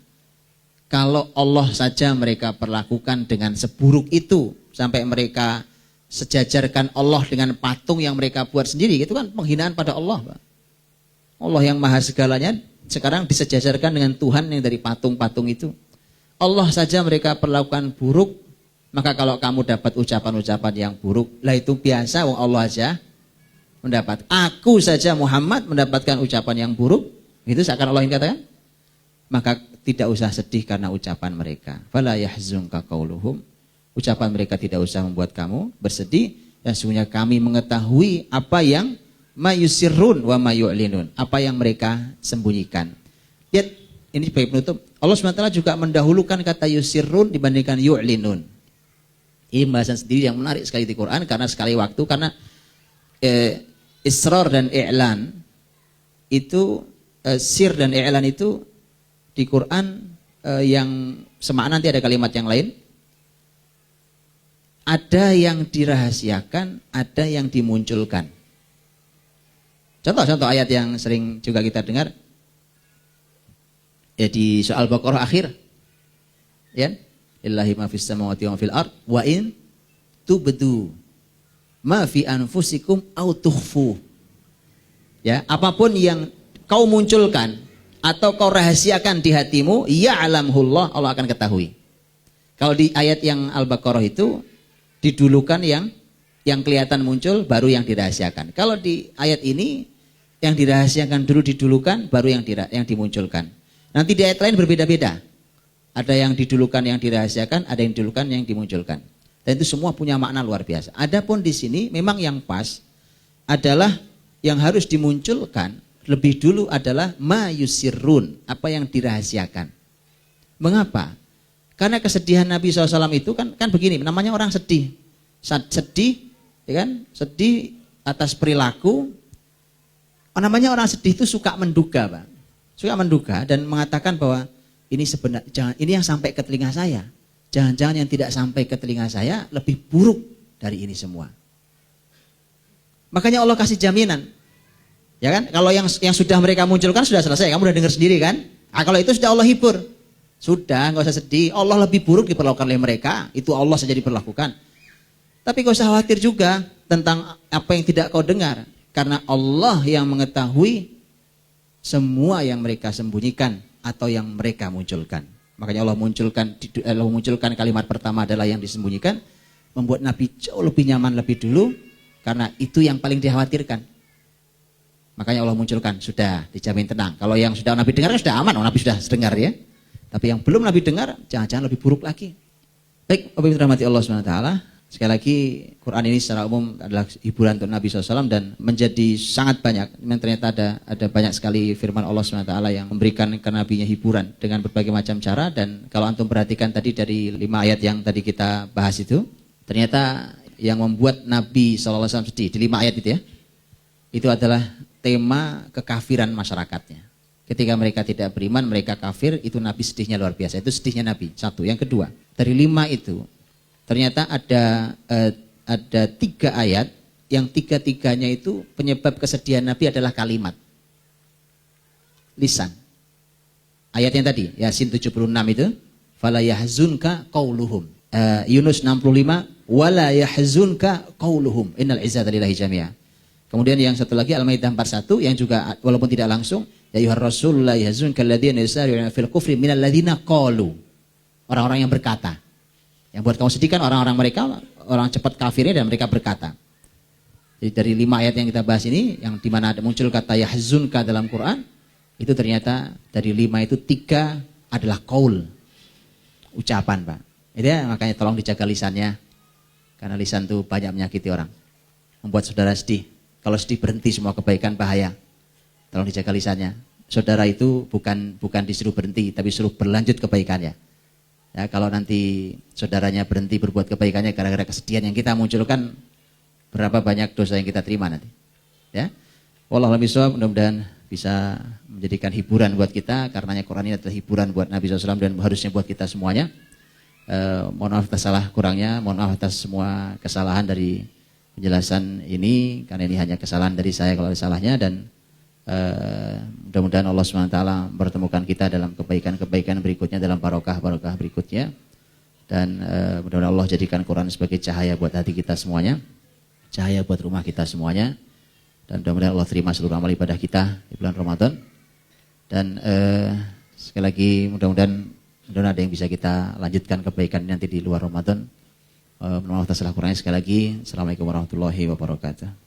kalau Allah saja mereka perlakukan dengan seburuk itu sampai mereka sejajarkan Allah dengan patung yang mereka buat sendiri, itu kan penghinaan pada Allah, Pak. Allah yang maha segalanya sekarang disejajarkan dengan Tuhan yang dari patung-patung itu. Allah saja mereka perlakukan buruk, maka kalau kamu dapat ucapan-ucapan yang buruk, lah itu biasa, wong Allah aja Aku saja Muhammad mendapatkan ucapan yang buruk, itu seakan Allah yang katakan, maka tidak usah sedih karena ucapan mereka. Fala yahzunka qauluhum. Ucapan mereka tidak usah membuat kamu bersedih, dan sesungguhnya kami mengetahui apa yang mayusirrun wa mayu'linun, apa yang mereka sembunyikan. Lihat, ini sebagai penutup, Allah SWT juga mendahulukan kata yusirrun dibandingkan yu'linun. Ini pembahasan sendiri yang menarik sekali di Quran, karena sekali waktu, karena israr dan i'lan itu, sir dan i'lan itu di Quran yang semakna, nanti ada kalimat yang lain. Ada yang dirahasiakan, ada yang dimunculkan. Contoh-contoh ayat yang sering juga kita dengar ya di soal Baqarah akhir, ya, lillahi ma fis samawati wa fil ard wa in tubdu ma fi anfusikum au tukhfu. Ya, apapun yang kau munculkan atau kau rahasiakan di hatimu, ya'lamullah, Allah akan ketahui. Kalau di ayat yang Al-Baqarah itu didulukan yang kelihatan muncul, baru yang dirahasiakan. Kalau di ayat ini yang dirahasiakan dulu didulukan, baru yang dimunculkan. Nanti di ayat lain berbeda-beda. Ada yang didulukan, yang dirahasiakan, ada yang didulukan, yang dimunculkan. Dan itu semua punya makna luar biasa. Adapun di sini memang yang pas adalah yang harus dimunculkan lebih dulu adalah ma yusirrun, apa yang dirahasiakan. Mengapa? Karena kesedihan Nabi SAW itu kan begini, namanya orang sedih. Sedih, ya kan? Sedih atas perilaku. Namanya orang sedih itu suka menduga, Pak. Suka menduga dan mengatakan bahwa ini sebenarnya, ini yang sampai ke telinga saya. Jangan-jangan yang tidak sampai ke telinga saya lebih buruk dari ini semua. Makanya Allah kasih jaminan. Ya kan? Kalau yang sudah mereka munculkan sudah selesai, kamu udah dengar sendiri kan? Nah, kalau itu sudah Allah hibur. Sudah, nggak usah sedih. Allah lebih buruk diperlakukan oleh mereka, itu Allah saja diperlakukan. Tapi nggak usah khawatir juga tentang apa yang tidak kau dengar, karena Allah yang mengetahui semua yang mereka sembunyikan atau yang mereka munculkan. Makanya Allah munculkan kalimat pertama adalah yang disembunyikan, membuat Nabi jauh lebih nyaman lebih dulu, karena itu yang paling dikhawatirkan. Makanya Allah munculkan, sudah dijamin tenang. Kalau yang sudah Nabi dengar sudah aman, Nabi sudah dengar ya. Tapi yang belum Nabi dengar, jangan-jangan lebih buruk lagi. Baik, Bapak Ibu rahmati Allah SWT. Sekali lagi, Quran ini secara umum adalah hiburan untuk Nabi SAW dan menjadi sangat banyak. Memang ternyata ada banyak sekali firman Allah SWT yang memberikan ke Nabi-Nya hiburan dengan berbagai macam cara. Dan kalau antum perhatikan tadi dari 5 ayat yang tadi kita bahas itu, ternyata yang membuat Nabi SAW sedih di 5 ayat itu ya, itu adalah tema kekafiran masyarakatnya. Ketika mereka tidak beriman, mereka kafir, itu Nabi sedihnya luar biasa. Itu sedihnya Nabi. Satu. Yang kedua, dari 5 itu ternyata ada 3 ayat yang 3-tiganya itu penyebab kesedihan Nabi adalah kalimat. Lisan. Ayat yang tadi, Yasin 76 itu, fala yahzunka qauluhum. Yunus 65, wala yahzunka qauluhum. Innal izzata lillahi jami'a. Kemudian yang satu lagi Al-Maidah 41 yang juga walaupun tidak langsung, ya ayyuhar rasul la yahzunka alladziina yusari'una fil kufri minal ladzina qalu. Orang-orang yang berkata. Yang buat kamu sedih kan orang-orang mereka, orang cepat kafirnya dan mereka berkata. Jadi dari 5 ayat yang kita bahas ini, yang dimana ada muncul kata yahzunka dalam Quran, itu ternyata dari 5 itu 3 adalah qaul. Ucapan, Pak. Itu ya, makanya tolong dijaga lisannya. Karena lisan itu banyak menyakiti orang. Membuat saudara sedih. Kalau sedih berhenti semua kebaikan bahaya. Tolong dijaga lisannya. Saudara itu bukan disuruh berhenti, tapi suruh berlanjut kebaikannya. Ya, kalau nanti saudaranya berhenti berbuat kebaikannya gara-gara kesedihan yang kita munculkan, berapa banyak dosa yang kita terima nanti. Ya. Wallahu a'lam bishawab, mudah-mudahan bisa menjadikan hiburan buat kita, karenanya Quran ini adalah hiburan buat Nabi SAW dan harusnya buat kita semuanya. Mohon maaf atas salah kurangnya, mohon maaf atas semua kesalahan dari penjelasan ini, karena ini hanya kesalahan dari saya kalau ada salahnya, dan mudah-mudahan Allah SWT bertemukan kita dalam kebaikan-kebaikan berikutnya, dalam barokah-barokah berikutnya, dan mudah-mudahan Allah jadikan Quran sebagai cahaya buat hati kita semuanya, cahaya buat rumah kita semuanya, dan mudah-mudahan Allah terima seluruh amal ibadah kita di bulan Ramadan. Dan sekali lagi mudah-mudahan ada yang bisa kita lanjutkan kebaikan nanti di luar Ramadan. Mohon maaf atas salah kurangnya, sekali lagi Assalamualaikum warahmatullahi wabarakatuh.